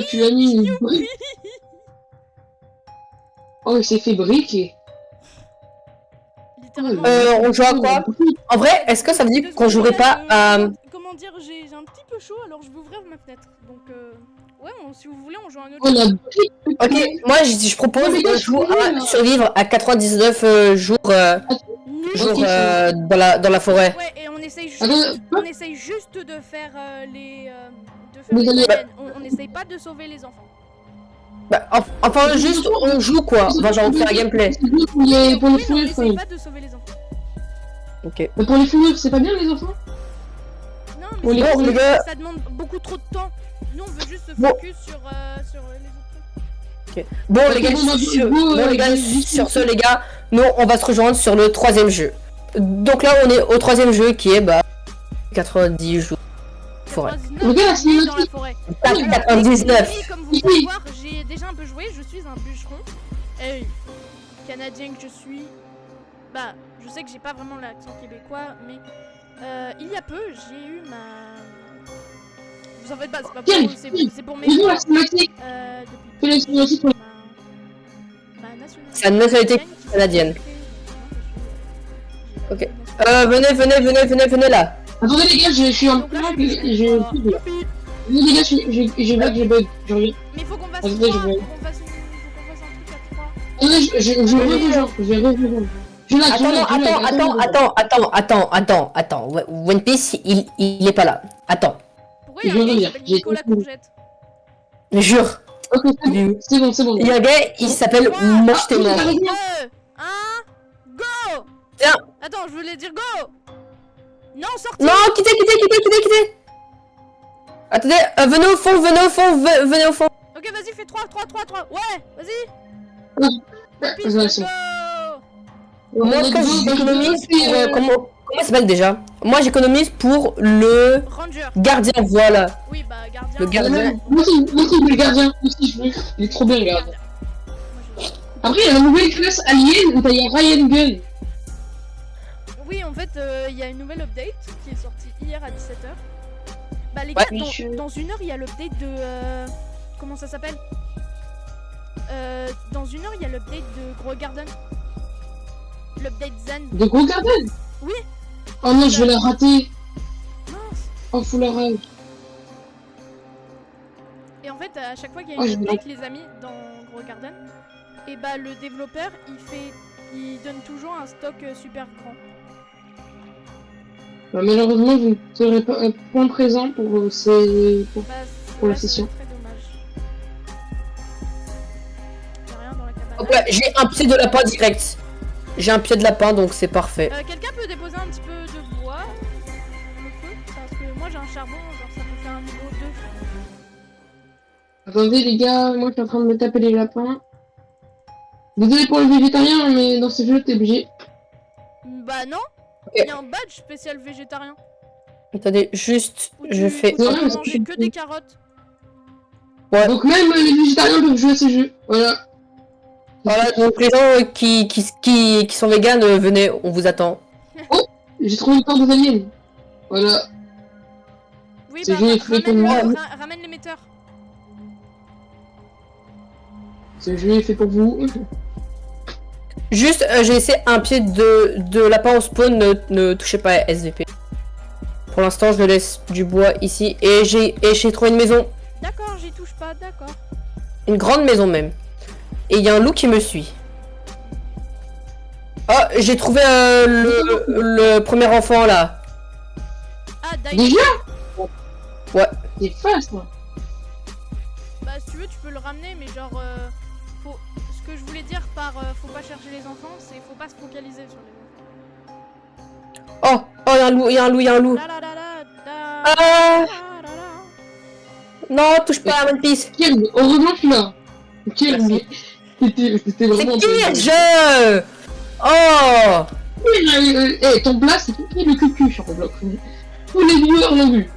S2: tu l'as mis une brique. Oh, il s'est fait briquer.
S1: Littéralement.
S3: On joue à quoi? En vrai, est-ce que ça veut dire qu'on jouerait pas à...
S1: Comment dire, j'ai un petit peu chaud, alors je vais ouvrir ma fenêtre. Donc, ouais, si vous voulez, on joue à un autre
S2: On a
S1: jeu.
S3: Ok, moi je propose
S2: Oh, mais
S3: qu'on
S2: gars,
S3: joue
S2: je suis
S3: à survivre à 99 jours,
S1: Nul.
S3: jours
S2: Ok,
S3: dans la forêt.
S1: Ouais, et
S2: Attends,
S1: on essaye juste de faire les... de faire
S2: Mais
S1: les
S2: allez-
S1: baleines. On essaye pas de sauver les enfants.
S3: Bah, enfin, juste on joue quoi. Enfin, genre on fait un gameplay.
S2: Pour les
S1: Oui, mais on
S2: fourrures,
S1: essaye pas de sauver les enfants.
S3: Ok.
S2: Mais pour les fourrures, c'est pas bien les enfants?
S1: Non,
S2: Bon,
S1: mais
S2: les
S3: gars, les gars.
S1: ça demande beaucoup trop de temps. Nous, on veut juste se
S3: Bon.
S1: focus sur les autres trucs.
S3: Bon les gars,
S2: Bon, bah,
S3: sur,
S2: bon,
S3: bon, les gars, sur ce les gars, nous on va se rejoindre sur le troisième jeu. Donc là on est au troisième jeu qui est bah 90 jours forêt.
S1: 99
S2: Regarde la
S1: nuits dans la
S2: cinématique.
S1: forêt.
S3: 99.
S1: Oui, comme vous pouvez voir, j'ai déjà un peu joué, je suis un bûcheron. Et canadien que je suis, bah, je sais que j'ai pas vraiment l'accent québécois, mais il y a peu, j'ai eu ma... Vous en faites pas, c'est pas pour
S2: Tiens,
S1: vous, c'est pour mes
S2: Ils ont la
S1: parents.
S2: cinématique. Fais la cinématique pour
S1: Ma nationalité.
S3: Sa nationalité canadienne. Ok. Venez là.
S2: Attendez les gars, je suis un
S1: Donc
S2: peu
S1: là,
S2: là,
S1: je suis
S2: j'ai...
S1: bûcheron. Youpi.
S2: Les gars, j'ai bug, je reviens.
S1: Mais faut qu'on fasse
S2: Attendez,
S1: trois,
S2: je
S1: faut
S2: vais-
S1: qu'on fasse un truc à trois.
S2: Attendez, je reviens, je vais revenir.
S3: Attends. One Piece, il est pas là. Attends.
S1: Pourquoi il y a un gars qui s'appelle Nicolas Courgette?
S3: Je jure.
S2: Ok, c'est bon.
S3: Il y a un gars, il s'appelle Mange tes morts.
S1: 2, 1, go!
S3: Tiens.
S1: Attends, je voulais dire go! Non, sortez!
S3: Non, quittez. Attendez, venez au fond.
S1: Ok, vas-y, fais 3. Ouais, vas-y!
S2: Ouais,
S1: Piste,
S2: ouais,
S1: let's
S2: c'est
S1: go!
S3: Moi, quand j'économise pour... comment ça s'appelle déjà? Moi, j'économise pour le
S1: Ranger.
S3: gardien, voilà.
S1: Oui, bah, gardien.
S3: Le gardien.
S2: Moi aussi, le gardien. Aussi, je veux. Il est trop bien, le gardien. Après, il y a la nouvelle classe Alien où il y a Ryan Gunn.
S1: Oui, en fait, il y a une nouvelle update qui est sortie hier à 17h. Bah, les
S3: Ouais,
S1: gars, dans une heure, il y a l'update de... comment ça s'appelle? Dans une heure, il y a l'update de Gros Garden. L'update Zen.
S2: De gros Garden.
S1: Oui.
S2: Oh non, je vais la rater.
S1: Mince.
S2: Oh, faut la rage.
S1: Et en fait, à chaque fois qu'il y a
S2: Oh,
S1: une
S2: je
S1: update, les amis, dans Gros Garden, et bah le développeur, il donne toujours un stock super grand.
S2: Bah, malheureusement, je ne serai pas un point présent pour ces...
S1: Bah,
S2: Pour la
S1: ouais,
S2: session.
S1: c'est très dommage. Y'a rien dans la cabane.
S3: Hop là, j'ai un pied de lapin direct. J'ai un pied de lapin, donc c'est parfait.
S1: Quelqu'un peut déposer un petit peu de bois dans le feu? Parce que moi j'ai un charbon, genre ça peut faire un niveau 2.
S2: Attendez, les gars, moi, je suis en train de me taper les lapins. Désolé pour le végétarien, mais dans ce jeu, t'es obligé.
S1: Bah non,
S3: Ok.
S1: il y a un badge spécial végétarien.
S3: Attendez, juste,
S1: Où
S3: je
S1: tu
S3: fais...
S1: où tu
S2: Ouais,
S1: peux
S2: mais
S1: manger
S2: c'est-
S1: que des carottes.
S3: Ouais.
S2: Donc même les végétariens peuvent jouer à ce jeu. Voilà.
S3: Voilà, donc les gens qui sont véganes, venez, on vous attend.
S2: J'ai trouvé le corps des aliens. Voilà.
S1: Oui,
S2: Ce
S1: bah
S2: jeu est fait pour moi.
S1: ramène l'émetteur.
S2: Ce jeu est fait pour vous.
S3: Juste, j'ai laissé un pied de lapin au spawn, ne touchez pas à SVP. Pour l'instant, je laisse du bois ici, et j'ai trouvé une maison,
S1: D'accord, j'y touche pas, d'accord.
S3: une grande maison même. Et il y a un loup qui me suit. Oh, j'ai trouvé le premier enfant là.
S1: Ah, d'ailleurs,
S2: Déjà
S3: Ouais.
S2: C'est fast, moi.
S1: bah si tu veux, tu peux le ramener, mais genre, ce que je voulais dire par faut pas chercher les enfants, c'est faut pas se focaliser sur les enfants.
S3: Oh, il y a un loup.
S1: La la la la la
S3: Ah,
S1: la la la.
S3: non, touche pas à One Piece.
S2: Quel... Heureusement, je suis là. Quel...
S3: Merci.
S2: C'était
S3: C'est
S2: vraiment...
S3: qui le jeu? Oh,
S2: Eh, ton blast, c'est qui le cucu sur Roblox? Tous les viewers l'ont vu.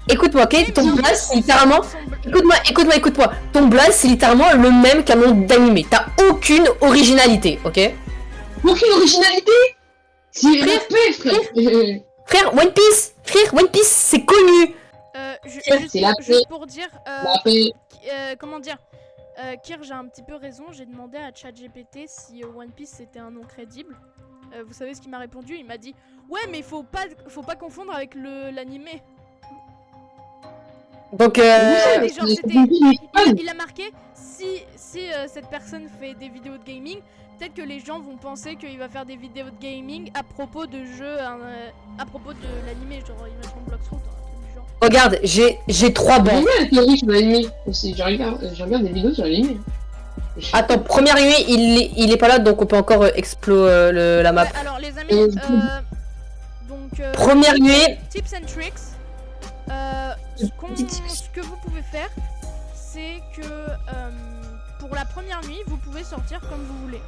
S3: écoute-moi, ok? Ton
S1: Mais
S3: blast, c'est littéralement...
S1: son bl-
S3: Écoute-moi. Ton blast, c'est littéralement le même qu'un nom d'animé. T'as aucune originalité, ok?
S2: Aucune originalité. C'est
S3: Frère,
S2: RP, frère.
S3: Frère, One Piece, c'est connu.
S2: C'est la paix.
S1: juste pour dire,
S2: La paix.
S1: comment dire, Kirj a un petit peu raison. J'ai demandé à ChatGPT si One Piece c'était un nom crédible. Vous savez ce qu'il m'a répondu? Il m'a dit ouais, mais faut pas confondre avec l'animé.
S3: Donc,
S1: Et genre,
S2: C'était-
S1: il a marqué si cette personne fait des vidéos de gaming, peut-être que les gens vont penser qu'il va faire des vidéos de gaming à propos de jeux, à propos de l'animé, genre imaginons Bloxroot, un truc du genre.
S3: regarde, j'ai 3
S2: J'aime
S3: bancs.
S2: bien la théorie sur l'anime aussi. J'aime bien des vidéos sur l'anime.
S3: Attends, première nuit, il est pas là, donc on peut encore explorer la map.
S1: Ouais, alors les amis, donc
S3: Première nuit,
S1: tips and tricks. Ce que vous pouvez faire, c'est que pour la première nuit, vous pouvez sortir comme vous voulez.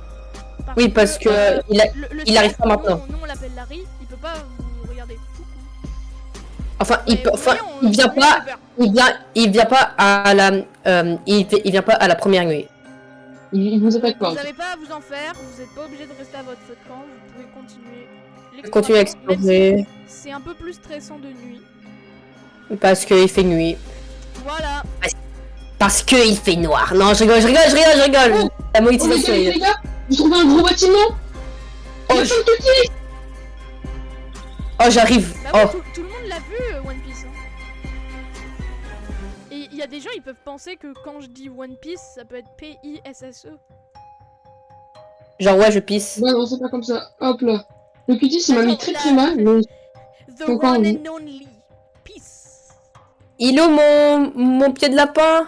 S3: oui, parce que il arrive pas maintenant.
S1: Nous on l'appelle Larry, il peut pas vous regarder.
S3: Enfin,
S1: Mais
S3: il vient
S1: on
S3: pas,
S1: fait peur.
S3: il vient pas à la, il vient pas à la première nuit.
S2: Il vous attaque pas.
S1: Vous n'avez pas à vous en faire, vous n'êtes pas obligé de rester à votre feu de camp, vous pouvez continuer
S3: Continue à
S1: l'exploration, même
S3: explorer,
S1: si c'est un peu plus stressant de nuit.
S3: parce qu'il fait nuit.
S1: Voilà.
S3: Parce qu'il fait noir. Non, je rigole. La
S2: Oh,
S3: monétisation.
S2: les gars, vous trouvez un gros bâtiment?
S3: Oh,
S2: Il y a
S3: je-
S2: plein de petits.
S3: Oh, j'arrive.
S1: Bah oui,
S3: Oh,
S1: tout le monde l'a vu, One Piece. Hein. Et il y a des gens, ils peuvent penser que quand je dis One Piece, ça peut être P-I-S-S-E.
S3: genre ouais, je pisse.
S2: Ouais, non, c'est pas comme ça. Hop là. Le petit, il m'a mis
S1: Attends,
S2: très mal. Mais...
S1: The
S2: Pourquoi
S1: one
S2: on dit-
S1: and only. Peace.
S3: Il est où mon pied de lapin?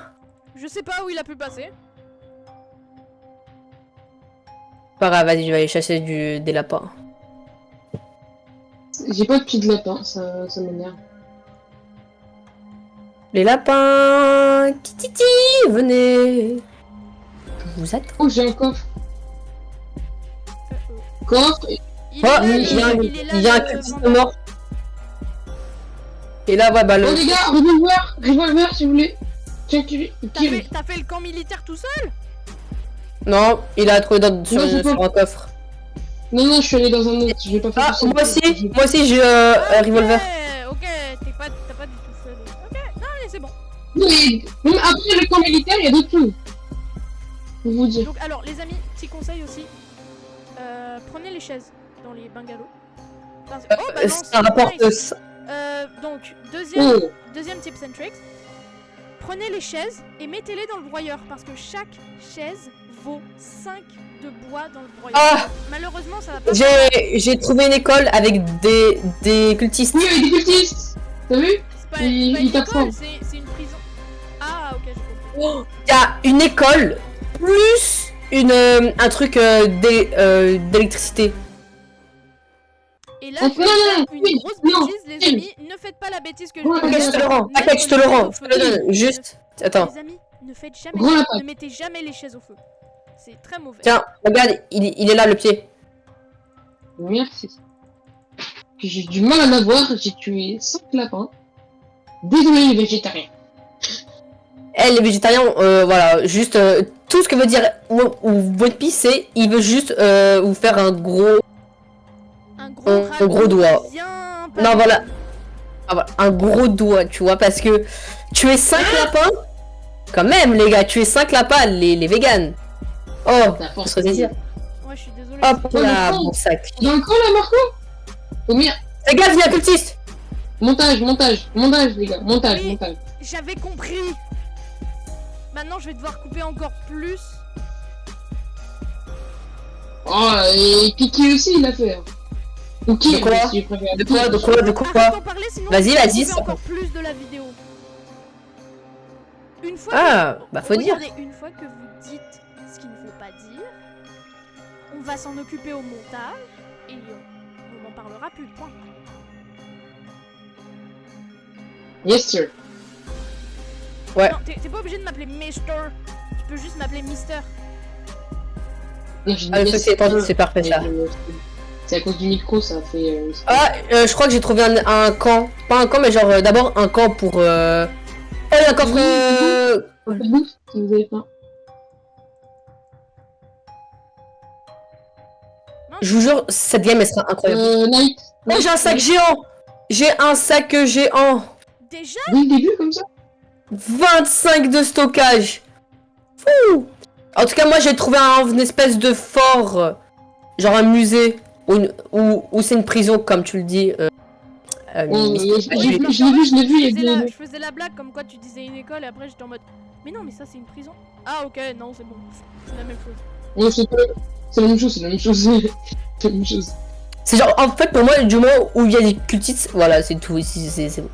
S1: Je sais pas où il a pu passer.
S3: Pas grave, vas-y, je vais aller chasser des lapins.
S2: J'ai pas de pied de lapin, ça m'énerve.
S3: Les lapins, titi, venez. Je vous attends.
S2: Oh, j'ai un coffre. Coffre.
S1: Il
S3: Oh,
S1: est là,
S3: il y a un,
S1: il est là,
S3: il y a un
S1: le
S3: cultiste
S1: vendeur.
S3: mort. Et là, ouais, bah
S2: Oh,
S3: le.
S2: les gars, revolver si vous voulez. Tiens, tire.
S1: T'as fait le camp militaire tout seul?
S3: Non, il a trouvé
S2: Non, j'ai pas-
S3: sur un coffre.
S2: Non, je suis allé dans un autre. Je vais pas faire
S3: Ah,
S2: tout seul.
S3: moi aussi, j'ai un revolver.
S1: Ok, t'as pas du tout fait. Ok, non, mais c'est bon.
S2: Mais même après le camp militaire, il y a d'autres choses. Pour vous dire.
S1: Donc, alors, les amis, petit conseil aussi. Prenez les chaises dans les bungalows. Parce- Oh, bah non,
S3: Ça rapporte.
S1: nice. Donc,
S2: Oh,
S1: deuxième tips and tricks. Prenez les chaises et mettez-les dans le broyeur parce que chaque chaise vaut 5 de bois dans le broyeur.
S3: Ah,
S1: Malheureusement, ça va pas.
S3: j'ai trouvé une école avec des cultistes.
S2: oui, il y a des cultistes. T'as vu?
S1: C'est pas,
S2: il-
S1: c'est pas
S2: il
S1: une
S2: tape
S1: école,
S2: fort.
S1: c'est une prison. Ah, ok, j'ai compris.
S3: Il y a une école plus un truc d'électricité.
S1: Et là,
S2: Oh,
S1: je vais
S2: non,
S1: faire
S2: non,
S1: une
S2: oui,
S1: grosse
S2: non,
S1: bêtise, les
S2: oui.
S1: amis. Ne faites pas la bêtise que je
S2: Ouais,
S1: vais
S2: ok,
S1: faire.
S2: je te le
S3: rends.
S1: Mettre
S3: T'inquiète, je te le
S1: les chaises
S3: rends.
S1: au
S3: Je
S1: feu.
S3: te le donne. Juste. Attends.
S1: Les amis, ne faites jamais,
S2: Grand lapin.
S1: ne mettez jamais les chaises au feu. C'est très mauvais.
S3: Tiens, regarde, il est là le pied.
S2: Merci. J'ai du mal à l'avoir. J'ai tué 5 lapins. Désolé les végétariens.
S3: Eh, les végétariens, voilà, juste tout ce que veut dire One Piece, c'est il veut juste vous faire un gros.
S1: Un gros,
S3: Un
S1: ragoût
S3: gros doigt.
S1: bien
S3: Non, voilà. Ah, voilà, un gros doigt, tu vois, parce que tuer 5 lapins, quand même, les gars, tuer 5 lapins, les véganes. Oh,
S2: La
S3: faut
S2: force.
S3: se ressaisir.
S1: Ouais, je suis désolée.
S3: Hop
S2: Oh,
S3: là,
S2: le con.
S3: mon sac.
S2: Dans le camp là, Marco? Oh merde.
S3: Les gars, il y a un cultiste.
S2: Montage, les gars. Montage.
S1: Oui. J'avais compris. Maintenant, je vais devoir couper encore plus.
S2: Oh, et Kiki aussi, il a fait. Ok,
S3: De quoi?
S2: si je préfère.
S3: De quoi
S1: Arrête d'en parler, sinon
S3: Vas-y,
S1: je vais
S3: vas-y,
S1: couper
S3: ça-
S1: encore plus de la vidéo. Une fois
S3: Ah, bah faut dire.
S1: regardez, une fois que vous dites ce qu'il ne faut pas dire, on va s'en occuper au montage et on n'en parlera plus. Point.
S2: Yes, sir.
S3: Ouais.
S1: Non, t'es pas obligé de m'appeler Mister. Tu peux juste m'appeler Mister.
S2: Non, j'ai dit
S3: Ah, le
S2: yes,
S3: truc, c'est étendu,
S2: sir.
S3: c'est parfait ça.
S2: C'est à cause du micro, ça fait.
S3: Ah, je crois que j'ai trouvé un camp. Pas un camp, mais genre d'abord un camp pour. Oh, il y a un coffre.
S2: Un peu de bouffe, si vous avez faim.
S3: Je vous jure, cette game elle sera incroyable.
S2: Night.
S3: Oh, j'ai un sac géant. J'ai un sac géant.
S1: Déjà?
S2: Dès le début, comme ça?
S3: 25 de stockage. Fou. En tout cas, moi j'ai trouvé une espèce de fort, genre un musée, ou c'est une prison, comme tu le dis.
S2: Je l'ai vu, il y a
S1: Je faisais la blague comme quoi tu disais une école et après j'étais en mode mais non mais ça c'est une prison. Ah ok non c'est bon, c'est la même chose.
S2: Non, c'est la même chose, c'est la même chose. C'est la même chose.
S3: C'est genre, en fait, pour moi, du moment où il y a des cultistes, voilà, c'est tout ici, c'est bon.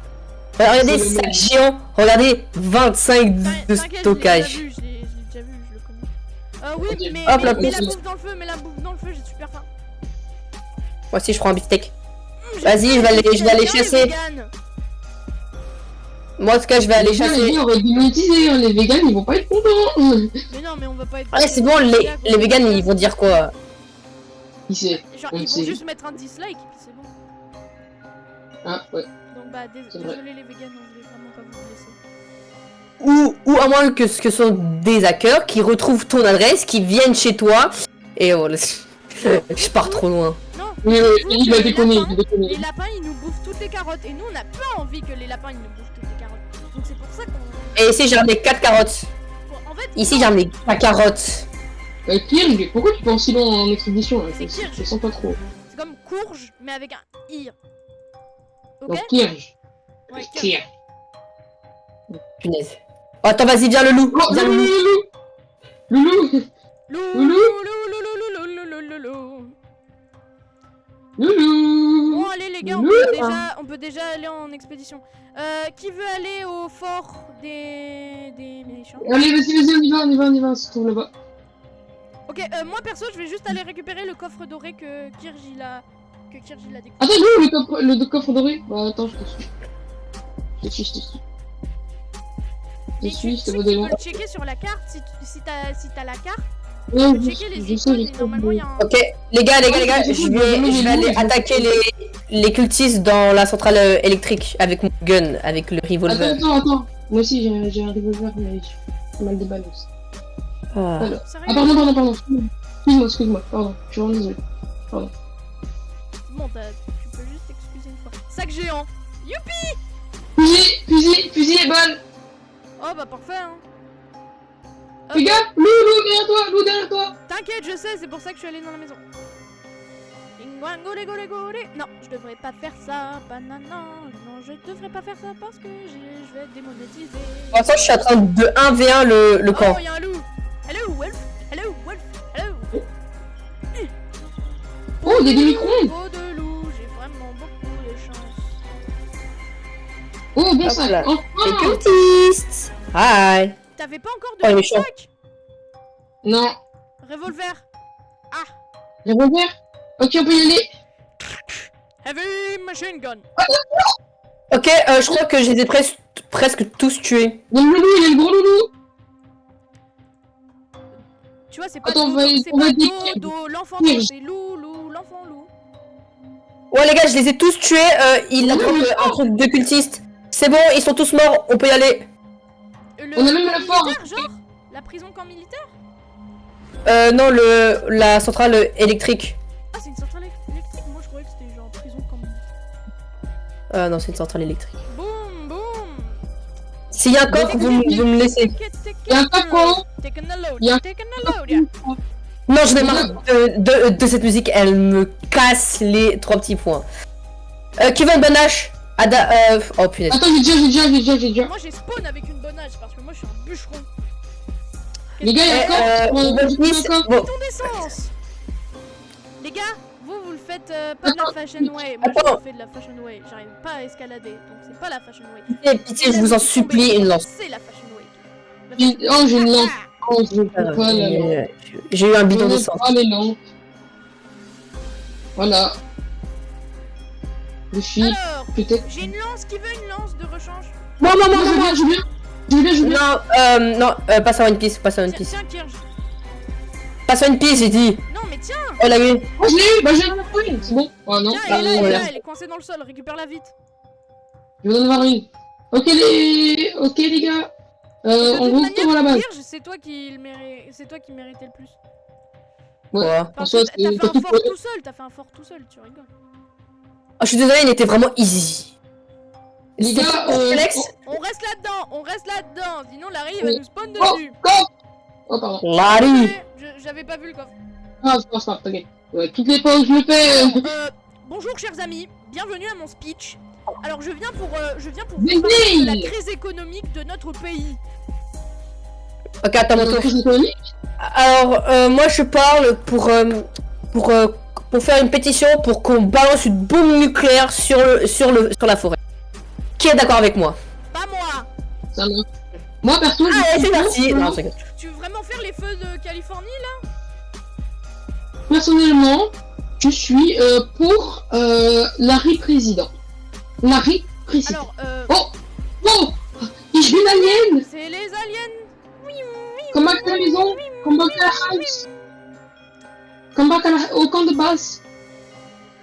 S3: Regardez,
S2: C'est le
S3: sac géant, regardez, 25 de
S1: T'inquiète,
S3: stockage.
S1: je l'ai déjà vu, je le connais. Oui,
S2: Ok.
S1: mais
S3: Hop, la
S1: mets la
S2: pousse.
S1: bouffe dans le feu, mets la bouffe dans le feu, j'ai super faim.
S3: Moi aussi, je prends un beefsteak.
S1: J'ai
S3: Vas-y,
S1: faim,
S3: je vais aller
S1: j'aime bien les
S3: chasser.
S1: véganes.
S3: Moi, en tout cas, je vais aller
S2: Les gars,
S3: chasser.
S2: on aurait dû monétiser, hein, les véganes, ils vont pas être contents.
S1: Mais non, mais on va pas être.
S3: Ouais, c'est bon, les véganes, ils vont dire quoi?
S2: Qui sait?
S1: Genre,
S2: on
S1: ils vont
S2: sait.
S1: juste mettre un dislike, et puis c'est bon.
S2: Ah, ouais.
S1: Donc, bah,
S2: C'est vrai.
S1: désolé les véganes, on voulait vraiment pas vous blesser.
S3: Ou à moins que ce sont des hackers qui retrouvent ton adresse, qui viennent chez toi. Et voilà, je pars trop loin.
S1: Non,
S2: Oui,
S1: dites-vous
S2: il
S1: que
S2: va
S1: les
S2: déconner,
S1: lapins-
S2: il va déconner.
S1: Les lapins, ils nous bouffent toutes les carottes, et nous, on n'a pas envie que les lapins, ils nous bouffent toutes les carottes. Donc, c'est pour ça qu'on.
S3: Et ici, j'ai ramené 4 carottes.
S1: Bon, en fait,
S3: Ici,
S1: non,
S3: j'ai ramené 4 carottes.
S2: Kirg, pourquoi tu pars si loin en expédition là?
S1: C'est Kirg.
S2: Je sens pas trop.
S1: c'est comme courge, mais avec un ir. Ok?
S2: Donc Kirg.
S1: Ouais,
S2: Kirg.
S3: Punaise. Oh, attends, vas-y, viens le loup.
S2: Oh,
S3: Viens le loup.
S2: Loulou.
S1: Loulou,
S2: Loulou.
S1: Bon, allez, les gars, on peut déjà aller en expédition. Qui veut aller au fort des méchants?
S2: Allez, vas-y, on y va, on se trouve là-bas.
S1: Ok, moi perso, je vais juste aller récupérer le coffre doré que Kirj il a découvert.
S2: Attends, où le coffre doré? Bah, attends, je te suis. Je te suis.
S1: Mais
S2: Je suis,
S1: tu
S2: je te
S1: sais
S2: vois
S1: qu'il
S2: devant.
S1: peut le checker sur la carte si t'as la carte.
S2: Ouais,
S1: Tu peux checker les icônes et normalement il y a un.
S3: Ok, les gars, je vais aller attaquer les cultistes dans la centrale électrique avec mon gun, avec le revolver.
S2: Attends. Moi aussi, j'ai un revolver, mais j'ai mal de balles aussi.
S3: Ah.
S2: Alors.
S1: Sérieux?
S2: Ah, pardon. Excuse-moi, pardon. Je suis vraiment désolé.
S1: Bon, tu peux juste t'excuser une fois. Sac géant.
S2: Fusil et balle.
S1: Oh bah parfait hein.
S2: Les gars, Lou derrière toi.
S1: T'inquiète, je sais, c'est pour ça que je suis allée dans la maison. Non, je devrais pas faire ça, banana. Non, je devrais pas faire ça parce que je vais être démonétisée.
S3: Pour l'instant, je suis en train de 1v1 le camp.
S1: Oh, y'a un loup. Hello, wolf. Hello.
S2: Oh, des micro-ondes.
S1: Peau de loup, j'ai vraiment beaucoup de chance.
S2: Oh, bon
S3: Hop
S2: sac.
S3: là. Les
S2: Enfin.
S3: cultistes. Hi.
S1: T'avais pas encore
S3: Oh, il est
S1: de
S3: méchant.
S1: sac?
S2: Non.
S1: Revolver.
S2: Revolver. Ok, on peut y aller.
S1: Heavy machine gun.
S3: Ok, je crois que je les ai presque tous tués.
S2: Il y a le loulou, il y a le gros loulou.
S1: Tu vois, c'est pas
S2: Attends,
S1: Dodo, c'est
S2: on va
S1: pas
S2: dire-
S1: Dodo, l'enfant
S2: Kirj.
S1: loup, c'est loup, l'enfant loup.
S3: Ouais, les gars, je les ai tous tués. Il attrape un truc de cultistes. C'est bon, ils sont tous morts. On peut y aller.
S2: On a même la
S1: camp
S2: forme.
S1: militaire, genre la prison camp militaire?
S3: Non, la centrale électrique.
S1: Ah, c'est une centrale électrique. Moi, je croyais que c'était genre prison camp militaire.
S3: Non, c'est une centrale électrique.
S1: Boum, boum.
S3: S'il y a un coffre, vous me laissez.
S2: Il y a un coffre.
S1: Taking a load,
S2: Il y a un
S1: taking a load. Yeah.
S3: Non, j'en ai marre de cette musique. Elle me casse les 3 petits points. Qui veut une bonne hache? Oh punaise.
S2: Attends, j'ai déjà.
S1: Moi, j'ai spawn avec une bonne hache parce que moi, je suis un bûcheron.
S2: Les gars, il y a un coffre. On a
S3: Bonne piste.
S2: un coffre.
S3: Bon,
S1: Ton essence. Les gars, vous le faites pas de la fashion way. Moi,
S3: Attends.
S1: je fais de la fashion way. J'arrive pas à escalader, donc c'est pas la fashion way.
S3: pitié, je vous en supplie, une lance.
S1: C'est la fashion way.
S2: Oh, j'ai une lampe. Oh, je peux pas la lampe.
S3: J'ai eu un bidon
S2: Je veux
S3: d'essence.
S2: pas les lampes. Voilà. Je suis
S1: Alors,
S2: peut-être.
S1: j'ai une lance qui veut une lance de rechange.
S3: Non,
S2: Je viens.
S3: Non, passe à One Piece, passe à One
S1: Tiens,
S3: Piece.
S1: tiens, Kirj.
S3: Passe à One Piece, j'ai dit.
S1: Non, mais tiens,
S3: Oh, l'a eu.
S2: Oh, je l'ai eu. Bah, j'ai en avoir une. C'est bon. Oh non.
S1: tiens, elle est là,
S3: ouais.
S1: elle est coincée dans le sol. Récupère-la vite.
S2: Je vais en avoir une. Ok, les gars.
S1: De
S2: On
S1: toute
S2: retourne à la
S1: manière,
S2: base.
S1: Kirj, c'est toi qui méritais le plus.
S3: Ouais.
S2: En
S1: Parce
S2: soi,
S1: que t'as fait un fort tout seul, tu rigoles.
S3: Oh, je suis désolé, il était vraiment easy.
S2: Les
S3: C'est
S2: gars,
S3: pas pour Flex.
S1: On reste là-dedans, sinon Larry il va nous spawn
S2: Oh,
S1: dessus.
S2: coffre. Oh, pardon.
S3: Larry.
S1: Désolé, j'avais pas vu le coffre.
S2: Ah, c'est pas grave, t'inquiète. Ouais, toutes les fois où je le fais.
S1: Alors, bonjour chers amis, bienvenue à mon speech. Alors je viens pour vous
S2: Bienvenue.
S1: parler de la crise économique de notre pays.
S3: Ok, attends, mon tour.
S2: Crise économique.
S3: Alors, moi je parle pour faire une pétition pour qu'on balance une bombe nucléaire sur la forêt. Qui est d'accord avec moi?
S1: Pas moi.
S2: Ça va. Moi, perso, je
S3: Allez,
S2: suis
S3: c'est parti.
S2: pour-
S3: Non, c'est
S1: Tu veux vraiment faire les feux de Californie là?
S2: Personnellement, je suis pour Larry président. Larry président.
S1: Alors,
S2: Oh, j'ai une alien.
S1: c'est les aliens.
S2: Come back à la maison. Come back à la house. Come back au camp de base.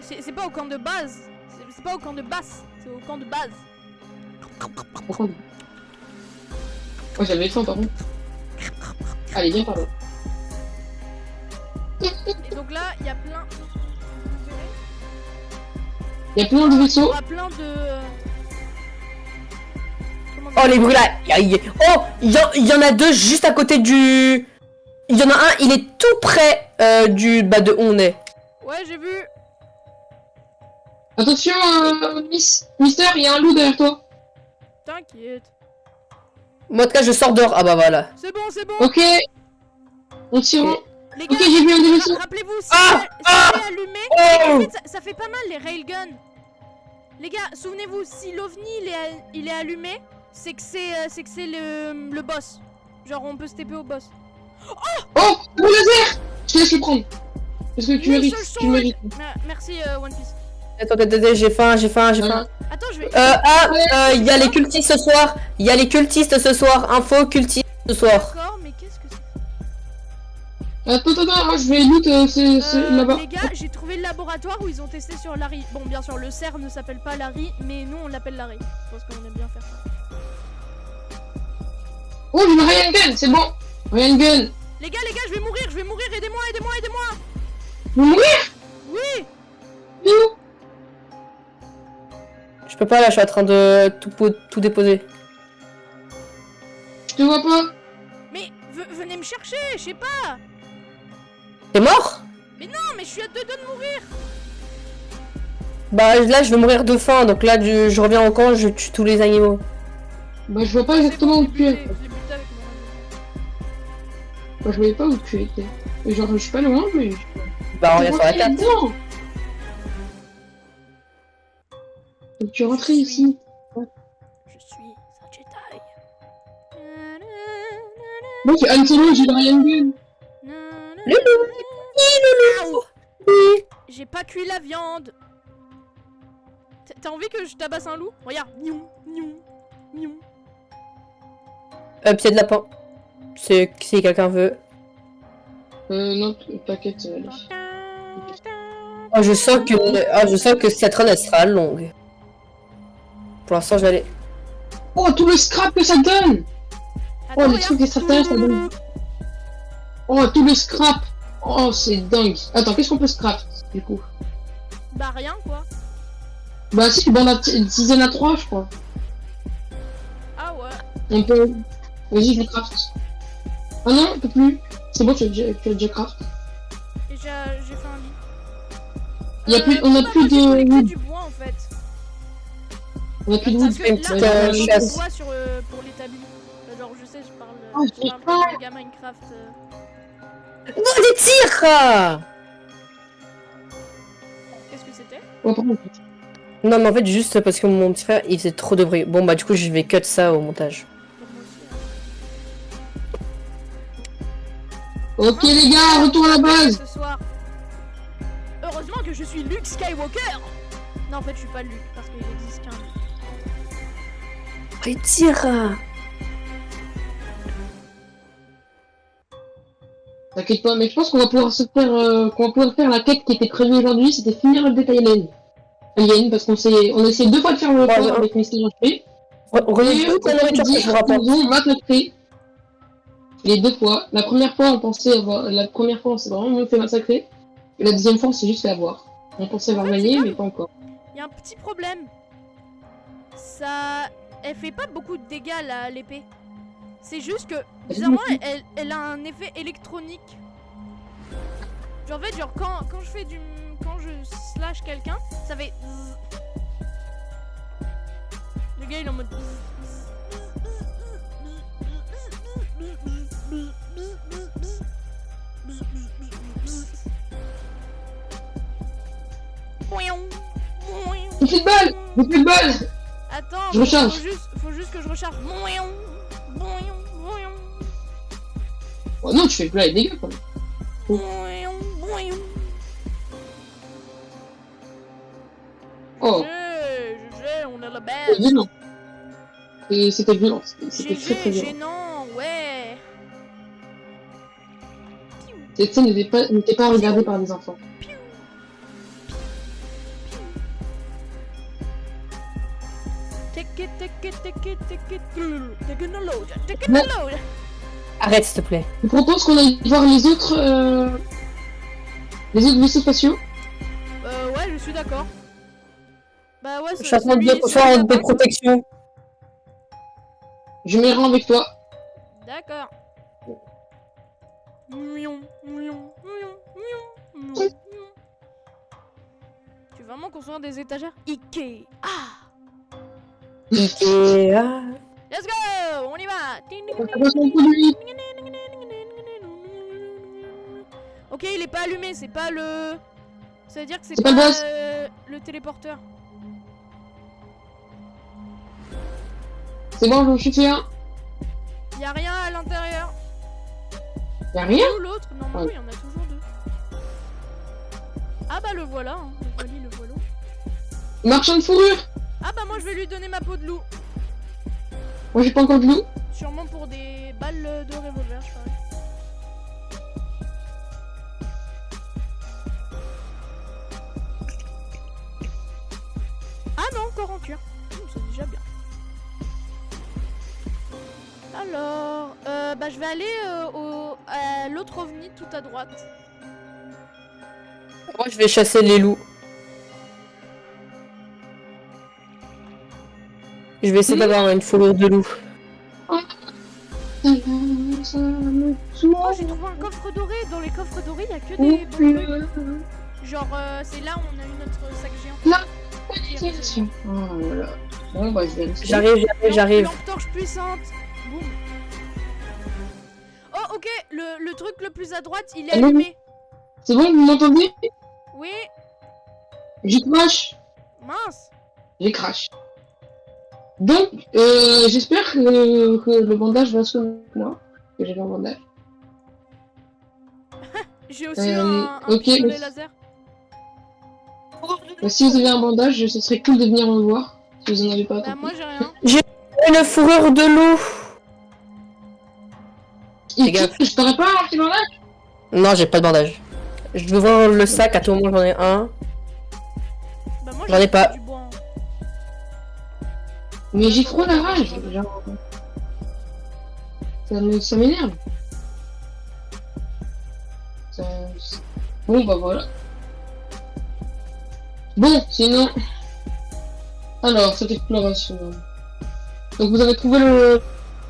S1: C'est pas au camp de base. C'est pas au camp de basse. C'est au camp de base.
S2: Oh, j'avais faim, par contre. Allez, viens par là.
S1: Et donc là, il y a plein.
S2: Il y a plein de
S1: Il y
S2: vaisseaux.
S1: aura plein de. Comment
S3: Oh, les bruits là. Oh, il y en a deux juste à côté du. Il y en a un, il est tout près de où on est.
S1: Ouais, j'ai vu.
S2: Attention, Mister, il y a un loup derrière toi.
S1: T'inquiète.
S3: Moi, en tout cas, je sors dehors. Ah bah voilà.
S1: C'est bon, c'est bon.
S2: Ok. On tire.
S1: Les gars,
S2: Ok, j'ai vu un des vaisseaux.
S1: rappelez-vous, si
S3: Ah,
S1: c'est allumé,
S3: Oh
S1: en fait, ça fait pas mal les railguns. Les gars, souvenez-vous, si l'OVNI il est allumé, c'est que c'est le boss. Genre, on peut se TP au boss.
S2: Oh, mon laser. Je te laisse le prendre. Parce que tu
S1: Oui,
S2: mérites.
S1: seul
S2: Tu
S1: sword.
S2: mérites.
S1: Merci, One Piece.
S3: Attends, j'ai faim.
S1: Attends, je vais.
S3: Il y a les cultistes ce soir. Info cultistes ce soir.
S1: D'accord, mais qu'est-ce que c'est?
S2: Attends, moi, je vais loot, c'est là-bas.
S1: Les gars, j'ai trouvé le laboratoire où ils ont testé sur Larry. Bon, bien sûr, le cerf ne s'appelle pas Larry, mais nous on l'appelle Larry. Je pense qu'on aime bien faire ça.
S2: Oh, j'ai une Ryan Gun, c'est bon. Ryan Gun.
S1: Les gars, je vais mourir, aidez-moi.
S2: Vous mourir?
S1: Oui!
S2: Où?
S3: Je peux pas là, je suis en train de tout déposer.
S2: Je te vois pas.
S1: Mais venez me chercher, je sais pas!
S3: T'es mort?
S1: Non, mais je suis à deux doigts de mourir!
S3: Bah là, je vais mourir de faim, donc là, je reviens au camp, je tue tous les animaux.
S2: Bah, je vois pas exactement où tu es.
S1: Je l'ai buté avec mon rayon.
S2: Bah, je voyais pas où tu étais. Et genre, je suis pas loin, mais.
S3: Bah, on revient sur la carte.
S2: Non. Donc, tu es rentré ici.
S1: Je suis un Jedi.
S2: Moi, c'est Han Solo, j'ai le Ryan Gun.
S1: Aouh. J'ai pas cuit la viande. T'as envie que je tabasse un loup? Regarde. Niou, niou, niou.
S3: Pied de lapin. Si quelqu'un veut.
S2: Non, t'inquiète, allez.
S3: Oh, je sens que cette run elle sera longue. Pour l'instant, je vais aller.
S2: Oh, tout le scrap que ça donne.
S1: Attends,
S2: Oh, les
S1: regarde.
S2: trucs extraterrestres, ça donne. Oh, tout le scrap. Oh, c'est dingue. Attends, qu'est-ce qu'on peut scrap, du coup?
S1: Bah rien quoi.
S2: Bah, si, bon, la dizaine à 3, je crois.
S1: Ah ouais.
S2: On peut. Vas-y, je le craft. Ah non, on peut plus. C'est bon, tu as déjà craft.
S1: Et j'ai fait un lit.
S2: On a plus
S1: moi,
S2: de
S1: j'ai collecté
S2: wood.
S1: du bois en fait.
S2: On a plus de
S1: Parce
S2: wood.
S1: que
S3: une
S1: là,
S3: petite,
S1: j'ai du
S3: chasse.
S1: bois pour l'établi. Genre, je sais, je parle
S2: Oh, j'ai
S1: de
S2: faim.
S1: méga Minecraft.
S3: Non, des tirs!
S1: Qu'est-ce que c'était?
S2: Oh, pardon.
S3: Non, mais en fait, juste parce que mon petit frère il faisait trop de bruit. Bon, bah, du coup, je vais cut ça au montage.
S1: Pour moi aussi, hein.
S2: Ok, les gars, retour à la base.
S1: Ce soir. Heureusement que je suis Luke Skywalker. Non, en fait, je suis pas Luke parce qu'il existe qu'un.
S3: Les tirs!
S2: T'inquiète pas, mais je pense qu'on va pouvoir faire la quête qui était prévue aujourd'hui, c'était finir le détail Alien, parce on a essayé 2 fois de faire le
S3: Ouais,
S2: point
S3: ouais.
S2: avec Mister HP.
S3: Revenez toute la nourriture que je vous rapporte.
S2: on m'a massacré. Les 2 fois. La première fois, on s'est vraiment fait massacrer. Et la deuxième fois, on s'est juste fait avoir. On pensait avoir
S1: En fait,
S2: gagné,
S1: c'est
S2: mais pas encore.
S1: Il y a un petit problème. ça... Elle fait pas beaucoup de dégâts, l'épée. C'est juste que, bizarrement, elle a un effet électronique. Genre, en fait, genre, quand je fais du... Quand je slash quelqu'un, ça fait... Le gars, il est en mode...
S2: J'ai plus de balles. J'ai plus de balles.
S1: Attends,
S2: Je recharge.
S1: faut juste que je recharge.
S2: Oh non, tu fais plein de dégâts quand même. Oh.
S1: GG, on a la
S2: C'est
S1: belle.
S2: violent. C'était violent. C'était très très
S1: GG,
S2: violent.
S1: gênant, ouais.
S2: Cette scène n'était pas regardée par des enfants.
S1: Take it, take it, take it, take it. Take it the load, take it the load.
S3: Arrête, s'il te plaît.
S2: Je propose qu'on aille voir les autres vaisseaux spatiaux.
S1: Ouais, je suis d'accord. Bah ouais,
S3: Je suis en train de faire de protection.
S2: Je m'y rends avec toi.
S1: D'accord. Tu veux vraiment construire des étagères Ikea. Ah,
S3: Ikea.
S1: let's go, on y va. Ok, il est pas allumé, c'est pas le... Ça veut dire que c'est
S2: pas le boss.
S1: le téléporteur.
S2: C'est bon, je suis un.
S1: Y'a rien à l'intérieur.
S2: Y'a rien.
S1: Ou l'autre, normalement il y en a toujours deux. Ah bah le voilà, hein. Le voilà.
S2: Marchand de fourrure.
S1: Ah bah moi je vais lui donner ma peau de loup.
S2: Moi j'ai pas encore de loup.
S1: Sûrement pour des balles de revolver, je parie. Ah non, encore en cuir. C'est déjà bien. Alors, bah je vais aller à l'autre ovni tout à droite.
S3: Moi, je vais chasser les loups. Je vais essayer d'avoir une fourrure de loup.
S1: Oh, j'ai trouvé un coffre doré. Dans les coffres dorés, il y a que des bons trucs. Genre, c'est là où on a eu notre sac géant.
S2: Là. Oh là là. Bon bah je vais rester.
S3: J'arrive.
S1: Lampe torche puissante. Boum. Oh ok, le truc le plus à droite, il est
S2: Allô
S1: allumé.
S2: C'est bon, vous m'entendez?
S1: Oui,
S2: J'y crash.
S1: mince.
S2: J'ai crash. Donc, j'espère que le bandage va sur moi. Que j'ai un bandage.
S1: J'ai aussi un
S2: ok.
S1: pistolet laser.
S2: Si vous avez un bandage, ce serait cool de venir me voir. Si vous en avez pas.
S1: Bah moi j'ai rien.
S3: Une fourrure de loup.
S2: Et
S3: gaffe.
S2: je t'aurais pas un petit bandage?
S3: Non, j'ai pas de bandage. Je veux voir le sac, à tout moment j'en ai un.
S1: Bah moi
S3: J'en ai pas.
S1: du bois. Hein.
S2: Mais j'ai trop la rage. Genre... Ça m'énerve. Ça... Bon bah voilà. Bon, sinon... Alors, cette exploration... Donc vous avez trouvé le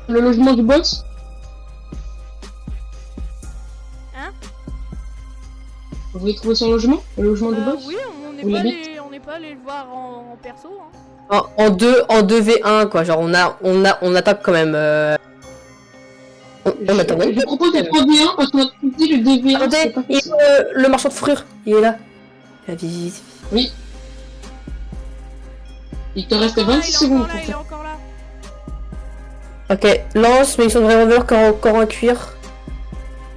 S2: logement du boss?
S1: Hein?
S2: Vous avez trouvé son logement? Le logement du boss?
S1: Oui, on n'est pas allé le voir en perso. Hein.
S3: En 2v1 quoi, genre on attaque quand même. On attend.
S2: Je propose le 3v1 parce qu'on a dit le 2v1.
S3: Attendez, le marchand de fourrure, il est là. La visite.
S2: Oui. Il te reste
S1: Il
S2: 26 secondes pour
S1: il est
S2: faire.
S1: encore là.
S3: Ok, lance, mais ils sont de revolver encore en cuir.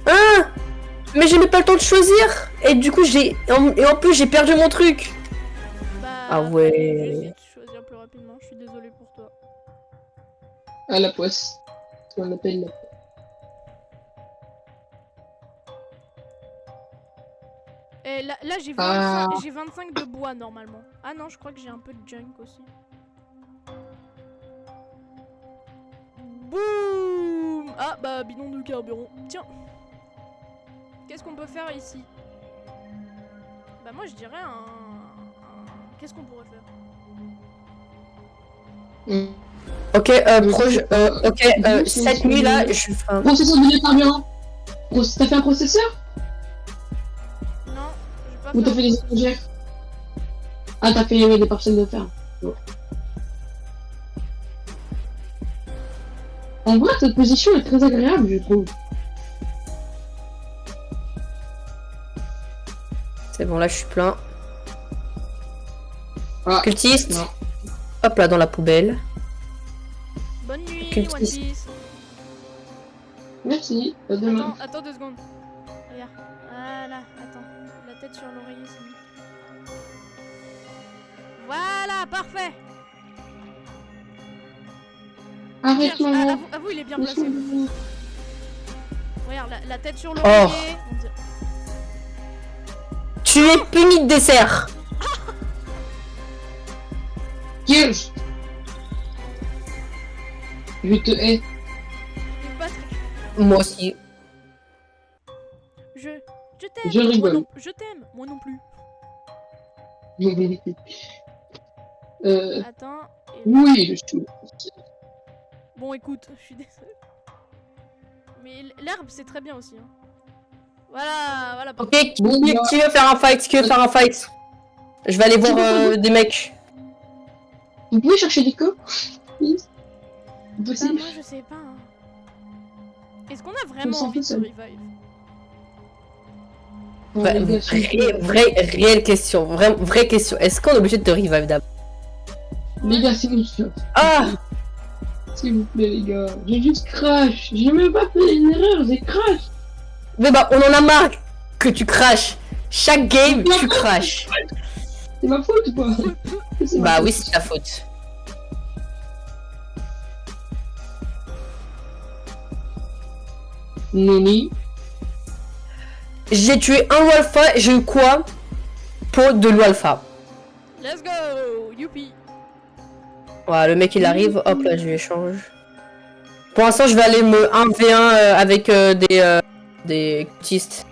S3: Ah, mais j'ai même pas le temps de choisir. Et du coup et en plus j'ai perdu mon truc.
S1: Bah,
S3: Ah ouais.
S1: je vais essayer de choisir plus rapidement, je suis désolée pour toi.
S2: Ah la poisse. Ce qu'on appelle la poisse.
S1: Et là j'ai 25,
S2: Ah.
S1: j'ai 25 de bois normalement. Ah non, je crois que j'ai un peu de junk aussi. Boum. Ah bah bidon de carburant. Tiens. Qu'est-ce qu'on peut faire ici? Bah moi je dirais un... Qu'est-ce qu'on pourrait faire?
S3: Ok, cette nuit là, je fais un...
S2: Processeur de carburant. T'as fait un processeur
S1: Non, j'ai pas
S2: ou t'as fait des étrangères? Ah, t'as fait des parcelles de fer. Bon. En vrai, cette position est très agréable, je trouve.
S3: C'est bon, là je suis plein.
S2: Ah,
S3: Cultiste.
S2: non.
S3: Hop là, dans la poubelle.
S1: Bonne nuit,
S3: Cultiste.
S1: One Piece.
S2: Merci, à demain.
S1: Attends 2 secondes. Regarde. Voilà, attends. La tête sur l'oreiller, c'est mieux. Voilà, parfait.
S2: Arrête,
S1: Tiens,
S2: maman.
S1: avoue, il est bien placé. Regarde, la tête sur
S3: Oh.
S1: l'oreiller. On dirait-
S3: Tu es puni de dessert.
S2: Kirsch. Je te hais.
S1: Il est pas très-
S3: Moi aussi.
S1: Je t'aime.
S2: Je rigole.
S1: Moi non, je t'aime. Moi non plus. Attends. et-
S2: Oui, je suis.
S1: Bon, écoute, je suis désolée. Mais l'herbe, c'est très bien aussi. Hein. Voilà.
S3: Ok,
S2: Bon, bah.
S3: qui veut faire un fight? Qui veut faire un fight? Je vais aller voir des mecs.
S2: Vous pouvez chercher des cops? Oui.
S1: Bah,
S2: Possible.
S1: moi, je sais pas. Hein. Est-ce qu'on a vraiment
S2: sens
S1: envie de
S2: tout
S1: se
S2: seul.
S1: revive?
S2: Ouais, les gars,
S3: Réelle question. Vraie question. Est-ce qu'on est obligé de te revive d'abord?
S2: Les gars, s'il vous plaît.
S3: Ah!
S2: S'il vous plaît, les gars. J'ai juste crash. J'ai même pas fait une erreur, j'ai crash.
S3: Mais bah, on en a marre que tu crashes. Chaque game, tu crashes.
S2: C'est ma faute ou pas? C'est ma
S3: Bah
S2: faute.
S3: oui, c'est ta faute.
S2: Noni.
S3: J'ai tué un loup alpha et j'ai eu quoi? Peau de loup alpha.
S1: Let's go! Youpi!
S3: Voilà, le mec il arrive, hop là, je lui échange. Pour l'instant, je vais aller me 1v1 avec des cultistes.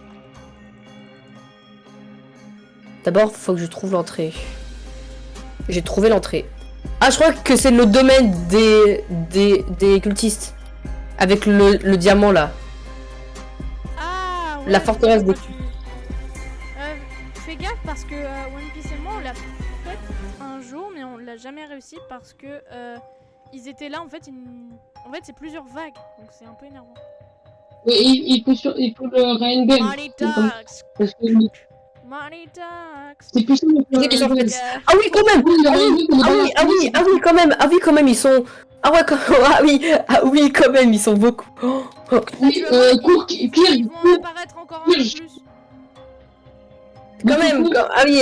S3: D'abord, faut que je trouve l'entrée. J'ai trouvé l'entrée. Ah, je crois que c'est le domaine des cultistes. Avec le diamant là.
S1: Ah, ouais,
S3: La forteresse
S1: je
S3: de-
S1: vois pas fais gaffe parce que One Piece et moi, on l'a fait un jour, mais on l'a jamais réussi parce que ils étaient là, en fait, c'est plusieurs vagues, donc c'est un peu énervant.
S2: Mais il faut le Rainbow.
S1: Money talks!
S2: Parce que
S1: Money talks!
S2: c'est plus simple que
S3: Ok,
S2: le
S3: j'en
S2: Rainbow.
S1: Yeah.
S3: Ah oui, quand même!
S2: Oui, le Rainbow, on est pas là.
S3: Ah oui, quand même, ils sont. Ah ouais, ah oui, quand même, ils sont beaucoup. Oh, oh.
S2: Oui,
S1: Tu vas voir,
S2: cours,
S1: ils
S2: Pierre,
S1: vont apparaître encore un peu plus.
S3: Quand même, ah oui,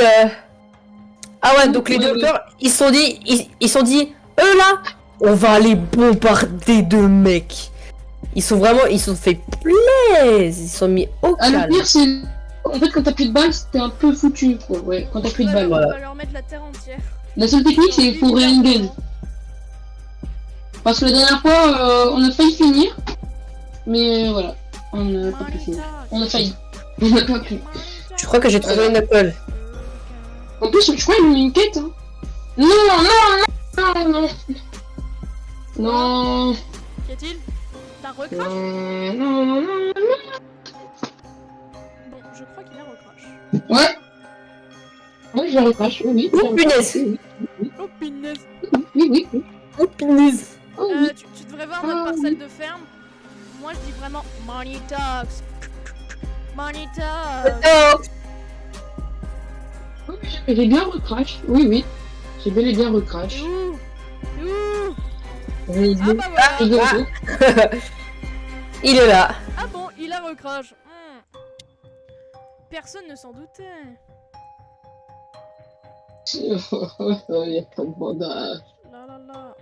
S3: ah ouais, donc les docteurs, ils se sont dit, eux là, on va aller bombarder deux mecs. Ils se sont fait plaisir, ils se sont mis au
S2: Ah, le
S3: calme.
S2: pire, c'est. En fait, quand t'as plus de balles, c'était un peu foutu, quoi. Ouais, quand t'as plus de balles.
S1: On
S3: voilà.
S1: va leur mettre la terre entière.
S2: La seule technique, c'est pour re-engage. Parce que la dernière fois, on a failli finir. Mais voilà, on n'a pas pu
S1: Money
S2: finir.
S1: talks.
S2: On a failli. On n'a pas pu.
S3: Je crois que j'ai trouvé une Knuckle.
S2: En plus, je crois qu'il y a une quête. Hein. Non. Non.
S1: Qu'y a-t-il? T'as recrash?
S2: Non.
S1: Bon, je crois qu'il a recrash.
S2: Ouais. Ouais, je recrache, oui.
S3: Oh punaise!
S1: Oh punaise!
S2: Oui.
S3: Oh punaise!
S2: Oh, oui.
S1: Tu devrais voir notre parcelle de ferme. Moi, je dis vraiment Money talks. Money talks.
S3: Oh!
S2: J'ai bien recrash. Oui. J'ai bel et bien recrash.
S1: T'es où?
S2: Oui.
S1: Ah bah voilà.
S3: Il est là.
S1: Ah bon, il a recrash. Personne ne s'en doutait.
S2: Il y a pas de bandage.
S1: La la la.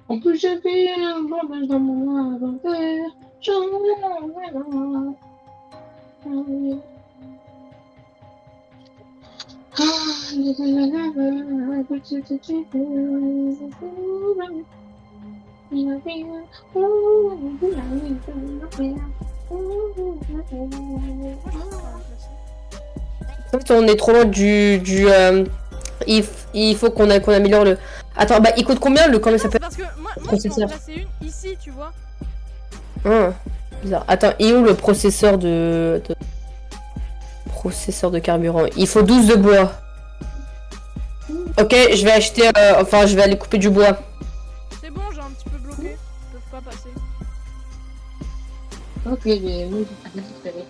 S2: En plus, j'avais un bandage dans mon inventaire.
S3: En fait, on est trop loin il faut qu'on améliore le... Attends, bah il coûte combien le... Comment il
S1: Non, c'est
S3: s'appelle?
S1: parce que moi je peux en
S3: Processeur.
S1: placer une ici, tu vois.
S3: Bizarre. Attends, et où le processeur de... Processeur de carburant. Il faut 12 de bois. Ok, je vais acheter... enfin, je vais aller couper du bois.
S1: C'est bon, j'ai un petit peu bloqué. Ils peuvent pas passer.
S2: Ok, mais oui, j'ai récupéré.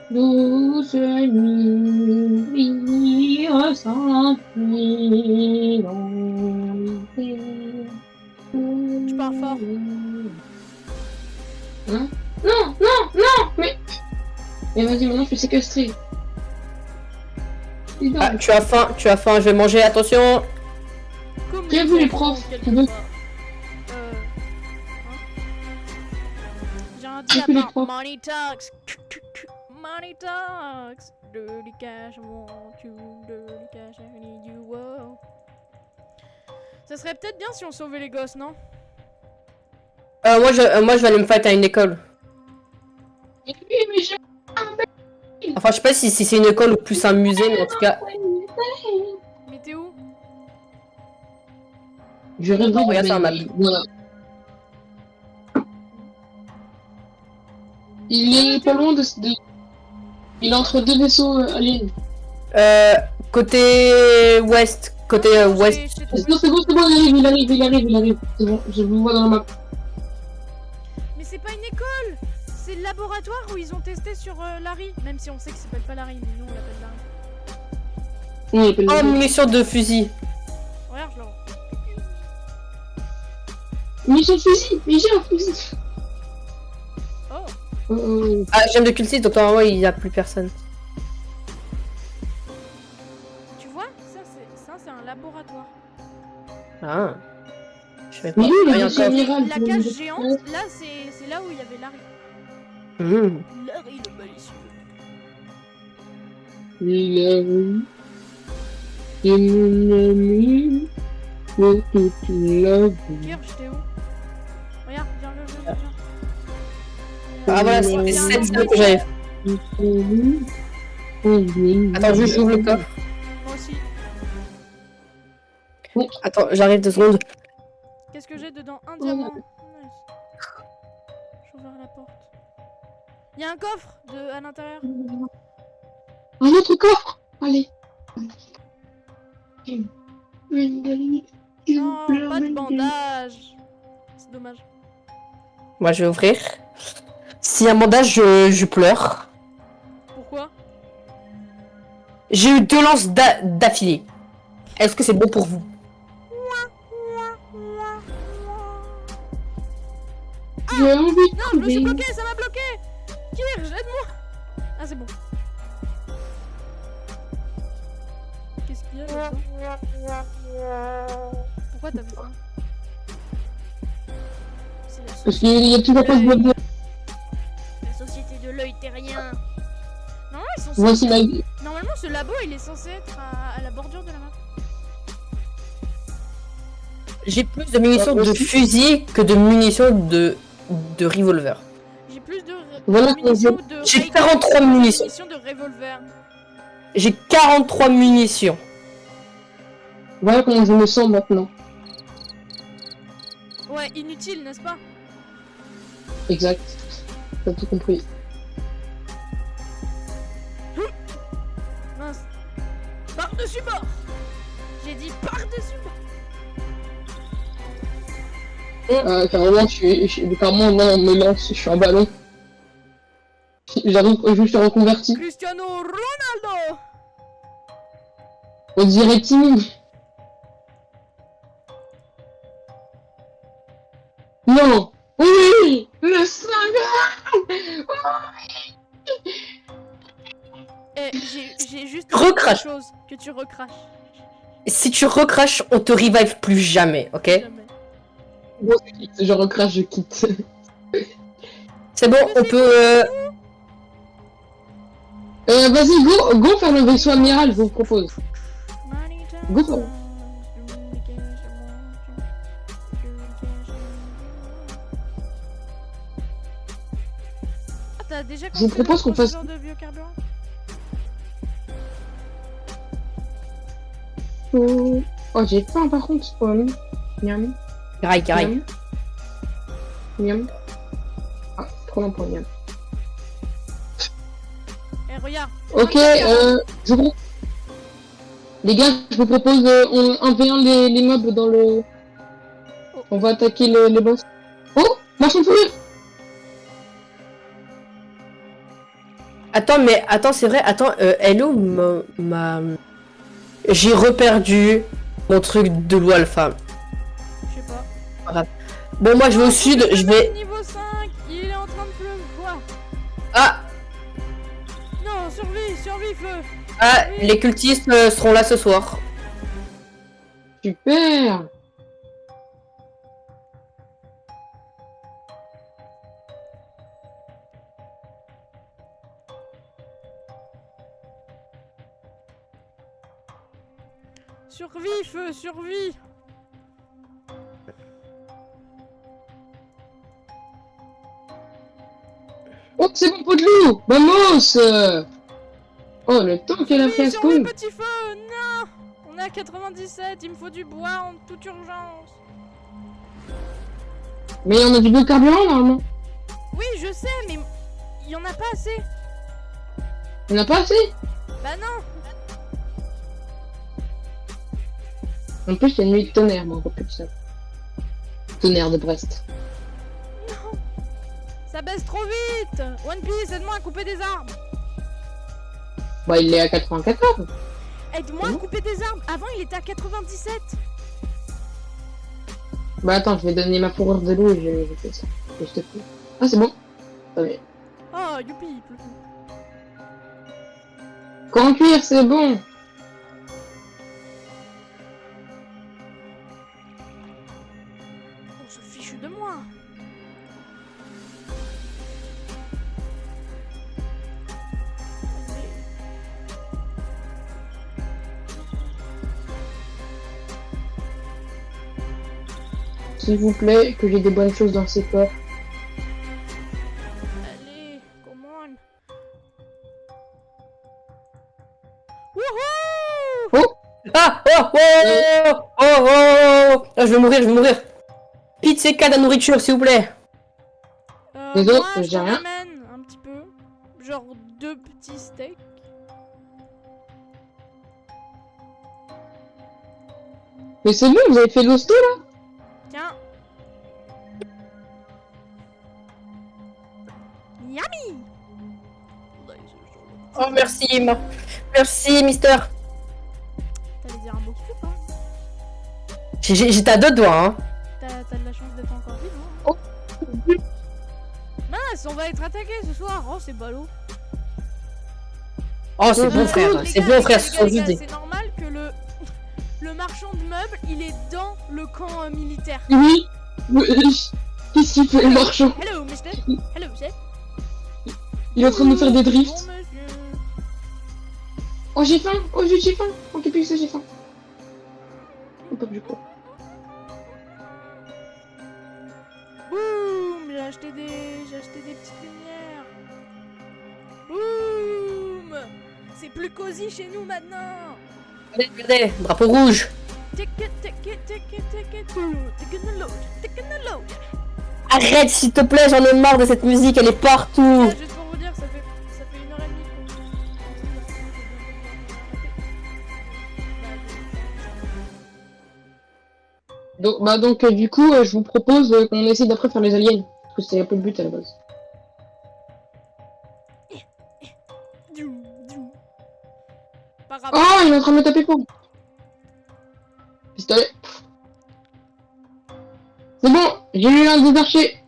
S2: Douce nuit, ressentie dans l'été.
S1: Tu parles fort.
S2: Hein? Non, mais vas-y, maintenant je suis séquestré.
S3: Ah, tu as faim, je vais manger, attention.
S1: Comme
S2: J'ai vu les
S1: enfants,
S2: profs,
S1: quelque
S2: tu veux?
S1: part. J'ai un
S2: J'ai vu les
S1: diamant.
S2: profs.
S1: Money talks. Money talks. Dirty cash, I want you. Dirty cash, I need you. Wow. Ça serait peut-être bien si on sauvait les gosses, non?
S3: Moi, je vais aller me fight à une école.
S2: Oui, mais j'ai...
S3: Enfin, je sais pas si c'est une école ou plus un musée, mais en tout cas...
S1: Mais t'es où?
S2: Je rêverais de
S3: Regarde, c'est un map.
S2: Voilà. Il est pas loin de... Il est entre deux vaisseaux aliens.
S3: Côté ouest. Côté ouest.
S1: Je t'ai trouvé.
S2: Non, c'est bon, il arrive. C'est bon, je vous vois dans la map.
S1: Mais c'est pas une école! C'est le laboratoire où ils ont testé sur Larry. Même si on sait qu'il s'appelle pas Larry, mais nous on l'appelle Larry.
S2: Oui, il appelle
S3: Oh,
S2: le-
S3: munitions de fusil.
S1: Regarde, je le rends.
S2: Mais j'ai un fusil.
S1: Oh!
S3: Ah, j'aime de cultiste, donc normalement, il y a plus personne.
S1: Tu vois? Ça c'est un laboratoire.
S3: Ah. Je vais pas.
S2: Mais lui, il
S3: Ah, il y a
S2: est
S3: un
S2: déjà
S3: coffre.
S2: amiral.
S1: La cage géante, là c'est là où il y avait Larry. Larry le malicieux.
S2: Il est mon ami pour toute la vie.
S1: Kirch, t'es où? Regarde, viens.
S3: Ah voilà,
S1: Il y
S3: c'était
S1: a un
S3: 7
S1: endroit
S3: que j'avais. Attends,
S2: Attends,
S3: j'ouvre le coffre.
S1: Moi aussi.
S3: Attends, j'arrive 2 secondes.
S1: Qu'est-ce que j'ai dedans? Un diamant. Nice. J'ouvre la porte. Il y a un coffre à l'intérieur.
S2: Un autre coffre. Allez.
S1: Non, pas de bandage. C'est dommage.
S3: Moi, je vais ouvrir. S'il y a un bandage, je pleure.
S1: Pourquoi?
S3: J'ai eu 2 lances d'affilée. Est-ce que c'est bon pour vous?
S2: J'ai envie de
S1: Non, je me suis
S2: crever.
S1: bloqué, ça m'a bloqué. Kirch, aide-moi. Ah, c'est bon. Qu'est-ce qu'il y a là-dedans? Pourquoi t'as fait ça? C'est la
S2: Parce
S1: société,
S2: qu'il y a toujours pas de boîte de...
S1: la société de l'œil terrien. Normalement, ils sont
S2: Voici
S1: censés...
S2: ma vie.
S1: Normalement, ce labo, il est censé être à la bordure de la map.
S3: J'ai plus de munitions
S2: Ah,
S3: de
S2: aussi.
S3: fusil que de munitions de revolver.
S1: J'ai plus de
S2: Voilà,
S1: munitions de
S3: j'ai
S1: Ray Gun
S3: 43
S1: que de
S3: munitions.
S1: de revolver.
S3: J'ai 43 munitions.
S2: Voilà comment je me sens maintenant.
S1: Ouais, inutile, n'est-ce pas?
S2: Exact. T'as tout compris.
S1: Mince. Par-dessus bord. J'ai dit par-dessus bord.
S2: Carrément, carrément, non, on me lance, je suis un ballon. J'arrive, je suis reconverti.
S1: Cristiano Ronaldo.
S2: On dirait Timmy. Non. Oui. Le 5.
S1: Eh, j'ai juste
S3: Recrache.
S1: une chose que tu recraches.
S3: Si tu recraches, on te revive plus jamais, ok?
S1: Jamais.
S2: Je recrache, je quitte.
S3: C'est bon, on peut...
S2: Vas-y, go faire le vaisseau amiral, je vous propose. Go for it.
S1: t'as déjà
S2: Je vous
S1: construit
S2: propose
S1: le
S2: qu'on fasse-
S1: processeur de biocarburant?
S2: Oh, j'ai faim par contre. Miam.
S3: Graille, graille.
S2: Miam. Miam. Ah, trop long pour miam.
S1: Eh, regarde.
S2: Ok,
S1: 24,
S2: je vous... Les gars, je vous propose on 1v1 les mobs dans le...
S1: Oh.
S2: On va attaquer les boss. Oh, marchand de fourrure.
S3: Attends, mais attends, c'est vrai, attends, hello, j'ai reperdu mon truc de loup alpha.
S1: Je sais pas.
S3: Bon, moi je vais au sud, je vais...
S1: Niveau 5, il est en train de pleuvoir.
S3: Ah,
S1: Non, survie, feu.
S3: ah, les cultistes seront là ce soir.
S2: Super.
S1: Survie, feu, survie.
S2: Oh, c'est mon pot de loup. Vamos. Oh, le temps qu'elle a pris à
S1: Survie,
S2: spawn.
S1: petit feu. Non. On est à 97, il me faut du bois en toute urgence.
S2: Mais on a du biocarburant normalement.
S1: Oui, je sais, mais il y en a pas assez.
S2: On n'a pas assez.
S1: Bah non.
S2: En plus, il y a une nuit de tonnerre, mais encore plus de ça. Tonnerre de Brest.
S1: Non. Ça baisse trop vite. One Piece, aide-moi à couper des arbres.
S2: Bah, il est à 94.
S1: Aide-moi à couper des arbres. Avant, il était à 97.
S2: Bah, attends, je vais donner ma fourrure de loup et je fais ça. Juste plus. Ah, c'est bon. Attendez.
S1: Oh, youpi, il pleut.
S2: Quand cuire, c'est bon.
S1: On se fiche de moi.
S2: S'il vous plaît, que j'ai des bonnes choses dans ces coffres.
S1: Allez, come on. Wouhou!
S2: Oh,
S3: Ah, oh, oh, oh, oh, oh, ah, je vais mourir. Pizza et de nourriture, s'il vous plaît.
S2: Désolé,
S1: Moi,
S2: je
S1: je
S2: dis
S1: t'en
S2: rien.
S1: amène un petit peu. Genre 2 petits steaks.
S2: mais c'est bon, vous avez fait l'hosto là?
S1: Tiens. Yummy!
S3: Oh, merci, merci, mister.
S1: T'allais dire un mot qui fait pas.
S3: J'étais à deux doigts, hein.
S1: T'as de la chance d'être encore vivant.
S2: Oh.
S1: Mince, on va être attaqué ce soir. Oh, c'est ballot.
S3: Oh, c'est bon,
S2: Les
S3: frère.
S1: Les
S3: C'est
S1: gars,
S3: bon,
S1: les
S3: frère,
S1: gars,
S3: ce
S1: les
S3: sont
S1: gars,
S3: juste des...
S1: c'est normal que le marchand de meubles, il est dans le camp militaire.
S2: Oui. Qu'est-ce qu'il fait, le marchand?
S1: Hello, mister. Hello, sir.
S2: Il est en train de nous faire des
S1: Bon,
S2: drifts.
S1: monsieur.
S2: Oh, j'ai faim. Oh, j'ai faim. Oh, qu'est-ce que c'est, j'ai faim. Oh, pas du coup.
S1: Boum, j'ai acheté des petites lumières. Boum. C'est plus cosy chez nous maintenant.
S3: Regardez, drapeau rouge.
S1: Take it, load.
S3: Arrête, s'il te plaît, j'en ai marre de cette musique, elle est partout.
S1: Juste pour vous dire, ça fait 1h30
S2: Donc, du coup, je vous propose qu'on essaie d'après faire les aliens. Parce que c'est un peu le but à la base.
S1: Pas grave.
S2: Oh, il est en train de me taper fort. Pistolet. C'est bon, j'ai eu un des archers.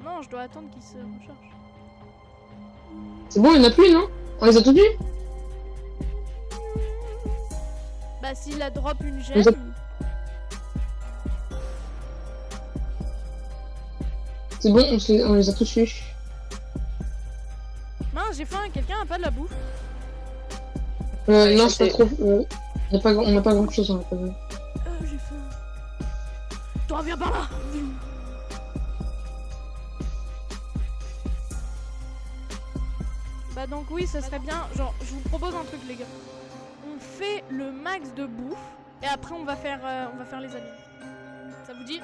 S1: Non, je dois attendre qu'il se recharge.
S2: C'est bon, il n'y en a plus, non? On les a tous tués?
S1: Bah, s'il a drop une
S2: Vous
S1: gemme.
S2: C'est bon, on les a tous tués.
S1: Mince, j'ai faim, quelqu'un a pas de la bouffe?
S3: Ouais,
S2: Non,
S3: je
S2: c'est pas
S3: sais.
S2: trop... On n'a pas grand chose, on n'a pas vu.
S1: J'ai faim. Toi, viens par là. Bah donc oui, ça serait bien. Genre, je vous propose un truc, les gars. On fait le max de bouffe et après on va faire les amis. Ça vous dit?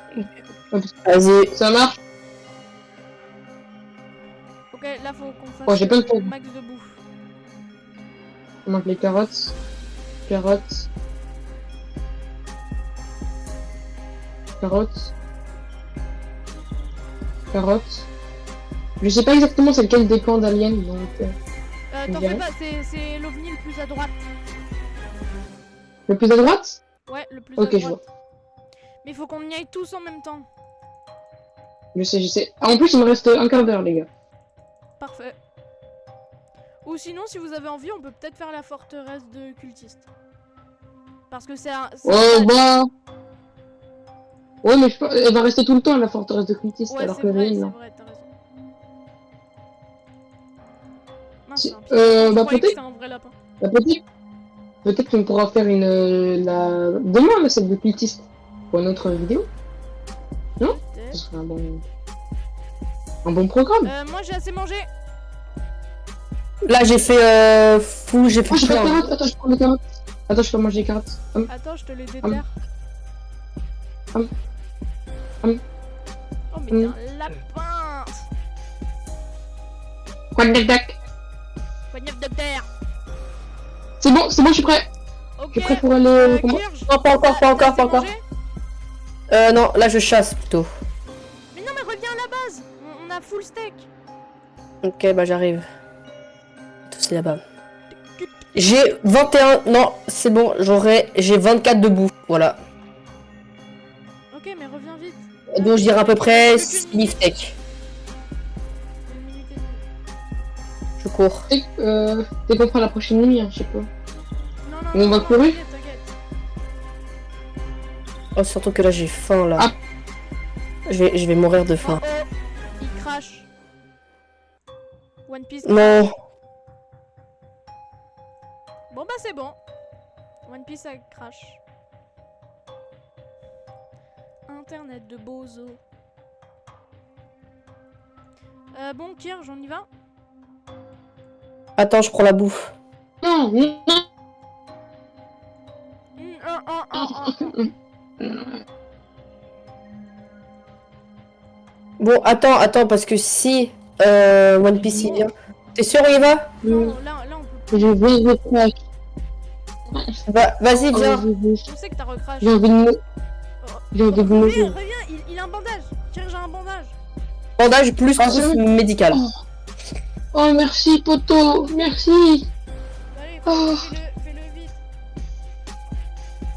S3: Vas-y.
S2: Ça marche?
S1: Ok, là faut qu'on fasse
S2: Oh, j'ai pas le temps.
S1: le max de bouffe.
S2: On manque les carottes. Carottes. Carottes. Carottes. Je sais pas exactement c'est lequel des camps d'aliens, donc...
S1: T'en
S2: Ok.
S1: fais pas, c'est l'ovni le plus à droite.
S2: Le plus à droite?
S1: Ouais, le plus
S2: Ok,
S1: à
S2: je
S1: droite.
S2: vois.
S1: Mais il faut qu'on y aille tous en même temps.
S2: Je sais. Ah, en plus, il me reste un quart d'heure, les gars.
S1: Parfait. Ou sinon, si vous avez envie, on peut peut-être faire la forteresse de cultistes. Parce que c'est un...
S2: Oh, bah... Ouais, mais elle va rester tout le temps, la forteresse de cultistes,
S1: Ouais,
S2: alors
S1: c'est
S2: que
S1: vrai,
S2: rien,
S1: c'est
S2: non.
S1: vrai, t'as raison. Mince,
S2: Si-
S1: c'est un pigeon. Je
S2: bah,
S1: croyais que
S2: peut-être...
S1: c'était un vrai lapin.
S2: Bah, peut-être qu'on pourra faire demain, la scène de cultistes. Pour une autre vidéo. Ce
S1: Peut-être.
S2: serait un bon programme.
S1: Moi, j'ai assez mangé.
S3: Là, j'ai fait fou, j'ai fait
S2: Oh, j'ai pas de
S3: plein.
S2: carottes. Attends, je prends les carottes. Attends, je peux manger les carottes.
S1: Attends, je te les déterre.
S2: Hum.
S1: Oh, mais t'es un lapin.
S2: Quoi de dac.
S1: Poignette de terre.
S2: C'est bon, je suis prêt.
S1: Ok.
S2: Je suis prêt pour aller au combat.
S1: Kirsch,
S3: Non, pas encore, pas encore,
S1: t'as
S3: pas encore.
S1: mangé?
S3: Non, là, je chasse plutôt.
S1: Mais non, mais reviens à la base. On a full steak.
S3: Ok, bah j'arrive. C'est là-bas. J'ai 21... Non, c'est bon, j'ai 24 de bouffe, voilà.
S1: Ok, mais reviens vite.
S3: Donc je dirais à peu près
S1: Plus
S3: 6
S1: qu'une minute.
S3: beefsteaks.
S1: Une minute et demie.
S3: Je cours.
S2: T'es qu'on fera la prochaine nuit, hein, je sais pas.
S1: Non, non,
S2: On
S1: non,
S2: va
S1: non,
S2: courir
S1: t'inquiète.
S3: Oh, surtout que là, j'ai faim, là.
S2: Ah.
S3: Je vais mourir de
S1: Oh,
S3: faim.
S1: oh, il crache. One Piece.
S3: Non.
S1: Bon bah c'est bon. One Piece ça crash. Internet de bozo. Bon Kirsch, on y va?
S3: Attends, je prends la bouffe.
S2: Non.
S3: Bon, attends, parce que si One Piece il vient... T'es sûr, on y va?
S1: Non, là on peut
S2: Je vais le crash.
S3: Vas-y, viens.
S1: On sait que t'as recrash.
S2: J'ai envie de J'ai envie de mourir.
S1: Reviens, il a un bandage. Kirsch a un bandage.
S3: Bandage plus
S2: Ah,
S3: trousse
S2: c'est vrai
S3: médicale.
S2: Oh, merci, poto. Merci.
S1: Allez,
S2: Oh.
S1: fais-le vite.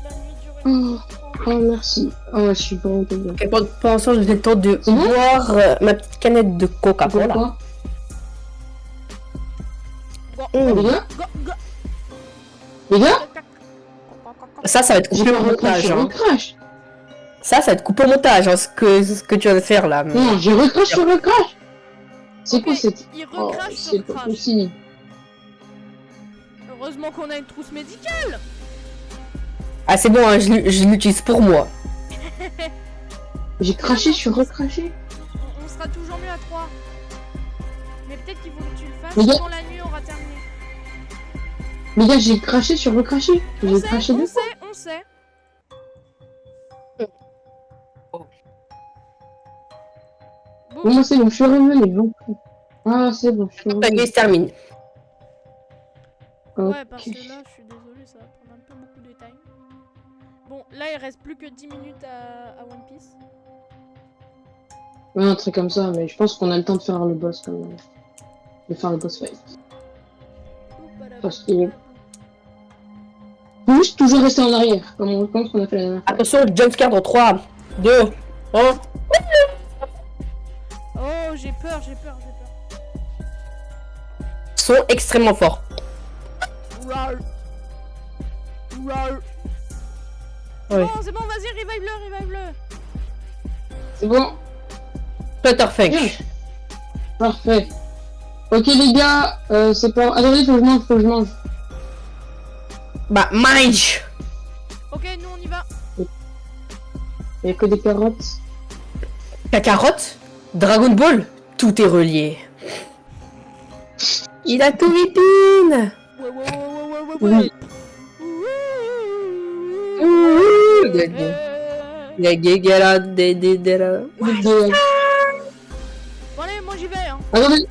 S1: La nuit dure une
S2: Oh, merci. Oh, je suis vraiment bien.
S3: Ok, pendant ce temps, j'ai le temps de
S2: C'est bon
S3: boire ma petite canette de Coca-Cola.
S2: Pourquoi
S3: Oh.
S2: Les gars
S1: Go, go.
S2: Les gars
S3: Ça va être
S2: J'ai
S3: coupé
S2: pas
S3: au montage.
S2: recrash, je
S3: Hein.
S2: recrash.
S3: Ça va être coupé au montage, hein, ce que tu viens de faire là.
S2: Non, je recrache, je recrache. C'est
S1: Ok,
S2: quoi cette...
S1: Il
S2: Oh,
S1: recrache
S2: c'est
S1: sur
S2: pas
S1: crash.
S2: possible.
S1: Heureusement qu'on a une trousse médicale.
S3: Ah, c'est bon, hein, je l'utilise pour moi.
S2: J'ai craché, je suis recraché.
S1: On sera toujours mieux à 3. Mais peut-être qu'il faut que tu le fasses
S2: Les gars-
S1: quand la nuit aura terminé.
S2: Les gars, j'ai craché, je suis recraché.
S1: On
S2: J'ai
S1: sait,
S2: craché
S1: on
S2: deux fois.
S1: sait, on sait. Bon,
S2: Bon, moi, c'est bon, je suis revenu. Bon. Ah, c'est bon, je suis
S3: La
S2: revenu.
S3: nuit se termine.
S1: ouais, parce que
S2: Ok.
S1: là, je suis désolée, ça va prendre un peu beaucoup de time. Bon, là, il reste plus que 10 minutes à One Piece.
S2: Ouais, un truc comme ça, mais je pense qu'on a le temps de faire le boss quand même. De faire le boss fight. Parce qu'il faut juste toujours rester en arrière, comme on a fait la dernière fois.
S3: Attention, jumpscare dans 3, 2, 1.
S1: Oh, j'ai peur.
S3: Sont extrêmement forts.
S1: Rar. Rar.
S3: Ouais.
S1: Bon, c'est bon, vas-y, revive-le.
S2: C'est bon.
S3: Flutterfang.
S2: Bien. Parfait. Ok les gars, c'est pas... Attendez, faut que je mange.
S3: Bah, mange.
S2: Il y a que des carottes.
S3: Cacarotte, Dragon Ball, tout est relié. Il a tout ripine. Oui. La guégala la.
S1: Bon allez, moi j'y vais hein.
S2: Attendez.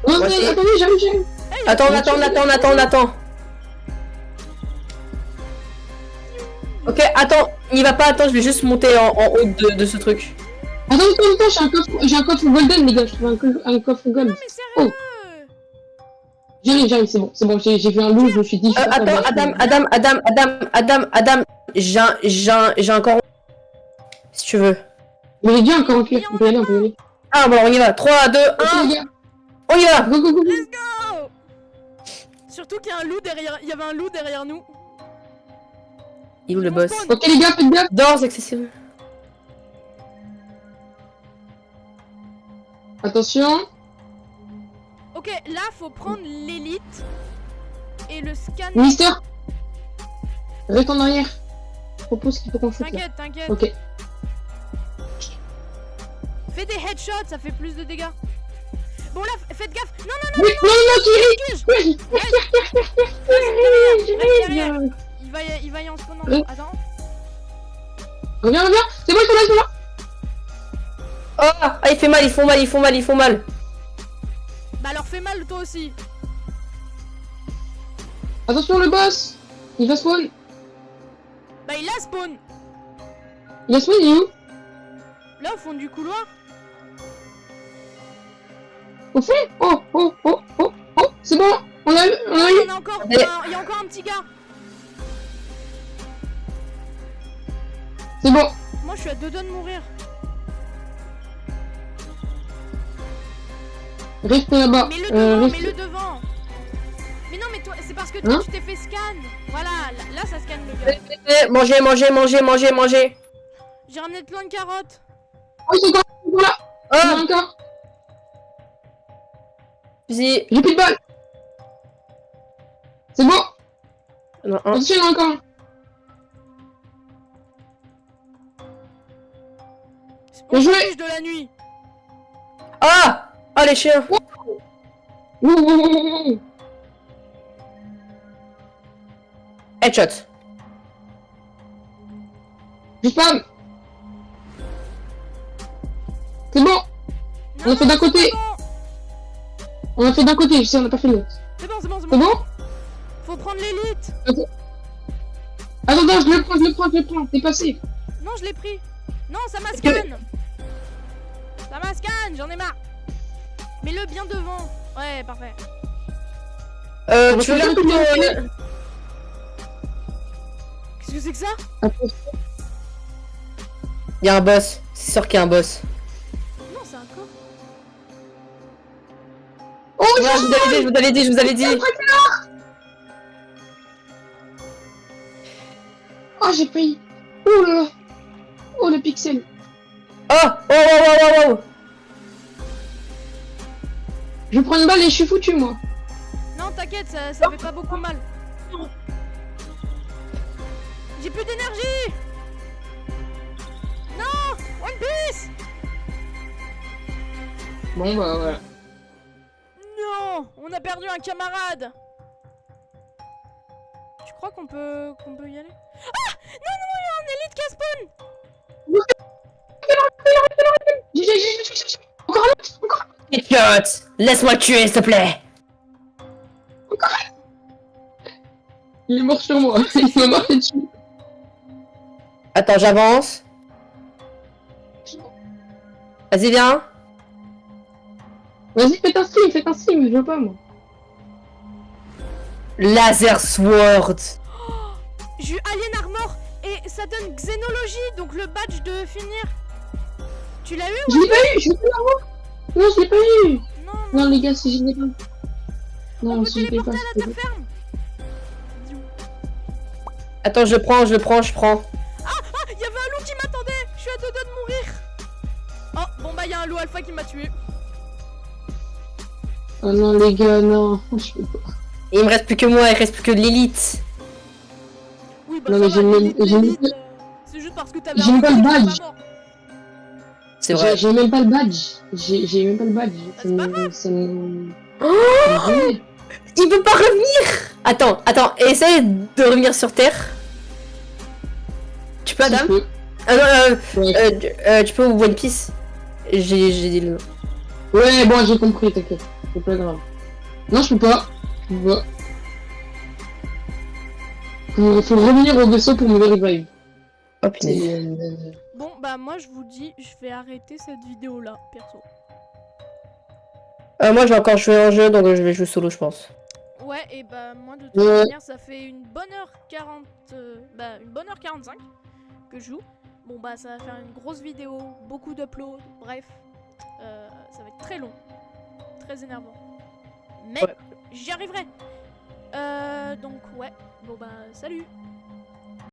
S2: Non,
S3: Moi, c'est-
S2: attendez, j'arrive.
S1: Hey,
S3: Attends. Ok, attends, il va pas, attends, je vais juste monter en haut de ce truc.
S2: Attends, j'ai un coffre golden, les gars. Je trouve un coffre gold.
S1: Non mais sérieux.
S2: J'arrive, c'est bon, j'ai vu un loup, je me suis dit... je vais pas
S3: Attends,
S2: faire
S3: Adam, j'ai encore... Si tu veux.
S2: Mais j'ai déjà encore un cuir, on peut y aller.
S3: Ah bon, on y va, 3, 2, 1,
S2: Ok, les gars,
S3: on y va.
S2: go.
S1: Let's go. Surtout qu'il y a un loup derrière, il y avait un loup derrière nous.
S3: Il est où le boss?
S2: Ok les gars, faites gaffe.
S3: Danse accessible.
S2: Attention.
S1: Ok, là faut prendre l'élite et le scan.
S2: Mister, reste en arrière. Je propose qu'il faut qu'on shoot là.
S1: T'inquiète.
S2: Ok.
S1: Fais des headshots, ça fait plus de dégâts. Bon là, faites gaffe. Non,
S2: Oui, non,
S1: Kige.
S2: Kiri.
S1: Il va y en spawnant.
S2: Oui.
S1: Attends.
S2: Reviens. C'est bon, ils sont là.
S3: Oh, il font mal.
S1: Bah alors fais mal toi aussi.
S2: Attention le boss. Il va spawn.
S1: Bah il a spawn.
S2: Il a spawn, il est où?
S1: Là au fond du couloir.
S2: Au fond. Oh. C'est bon. On a eu.
S1: Il y en a encore. Il y a encore un petit gars.
S2: C'est bon.
S1: Moi je suis à 2 doigts de mourir.
S2: Reste là-bas.
S1: Mets-le devant,
S2: reste-
S1: mets-le devant. Mais non mais toi, c'est parce que toi
S2: Hein
S1: tu t'es fait scan. Voilà, là ça scanne le gars.
S3: Manger.
S1: J'ai ramené plein de carottes.
S2: Oh, ils sont encore là. Il y en a
S3: Oh,
S2: encore.
S3: vas-y.
S2: J'ai plus de balles. C'est bon.
S3: Non, un.
S2: Attention, il y en a encore un.
S1: On
S2: Bien joué.
S1: s'en fiche de la nuit.
S3: Ah, les chiens.
S2: Ouh.
S3: Headshot.
S2: Je spam. C'est bon. On a fait d'un côté. On a fait d'un côté, je sais, on n'a pas fait l'autre.
S1: C'est bon.
S2: C'est bon?
S1: Faut prendre l'élite.
S2: Attends, je le prends. T'es passé.
S1: Non, je l'ai pris. Non, ça m'a
S3: Est-ce que-
S1: scan. Ça m'a scan, j'en ai marre. Mets-le bien devant. Ouais, parfait.
S2: On va
S3: Tu veux
S2: faire
S3: bien
S2: un coup de
S3: plutôt...
S1: Qu'est-ce que c'est que ça?
S2: Attends.
S3: Il y a un boss. C'est sûr qu'il y a un boss.
S1: Non, c'est un corps.
S2: Oh,
S3: Ouais, je vous avais dit.
S2: Oh, j'ai pris. Oh là là. Oh, le pixel.
S3: Oh.
S2: Je prends une balle et je suis foutu, moi.
S1: Non, t'inquiète, ça fait pas beaucoup mal. J'ai plus d'énergie. Non, One Piece.
S2: Bon, bah, voilà.
S1: Non, on a perdu un camarade. Tu crois qu'on peut y aller? Ah, non, il y a un élite qui a spawn.
S2: J'ai. Encore un autre.
S3: Headshot. Laisse-moi le tuer, s'il te plaît.
S2: Il est mort sur moi. Il m'a marqué dessus.
S3: Attends, j'avance. Vas-y, viens.
S2: Vas-y, faites un stream, je veux pas, moi.
S3: Laser Sword.
S1: J'ai eu Alien Armor et ça donne Xénologie, donc le badge de finir. Tu l'as eu ou...
S2: Je l'ai pas eu, je l'ai pas eu. Non, je l'ai pas eu.
S1: Non,
S2: Non, les gars, si je l'ai pas.
S1: on
S2: Non,
S1: peut
S2: si je l'ai pas.
S1: téléporter à ta ferme.
S3: Attends, je prends.
S1: Il y avait un loup qui m'attendait. Je suis à 2 doigts de mourir. Oh, bon bah il y a un loup alpha qui m'a tué.
S2: Oh non, les gars, non. Je peux pas.
S3: Il me reste plus que moi, il reste plus que l'élite.
S1: Oui, bah
S2: Non,
S1: ça
S2: mais
S1: va,
S2: j'ai
S1: l'élite,
S2: mis-
S1: l'élite, c'est juste parce que t'avais
S2: j'ai
S1: un
S2: mis pas le
S1: fou, t'es
S2: badge.
S1: pas mort.
S3: C'est vrai.
S2: J'ai même pas le badge. J'ai même pas le badge.
S1: C'est pas grave.
S3: Oh, il peut pas revenir. Attends, essaye de revenir sur Terre. Tu peux, Adam? Ah non,
S2: Ouais.
S3: tu peux One Piece. J'ai dit le nom.
S2: Ouais, bon, j'ai compris, t'inquiète. C'est pas grave. Non, je peux pas. Je peux pas. Faut revenir au vaisseau pour me revive.
S3: Oh punaise.
S1: Bon, bah moi je vous dis, je vais arrêter cette vidéo là, perso.
S3: Moi, j'ai encore joué un jeu, donc je vais jouer solo, je pense.
S1: Ouais, et bah moi de toute
S2: Ouais.
S1: manière, ça fait une bonne heure 40, une bonne heure 45 que je joue. Bon bah ça va faire une grosse vidéo, beaucoup d'uploads, bref, ça va être très long, très énervant. Mais
S3: Ouais.
S1: j'y arriverai. Donc ouais, bon bah salut.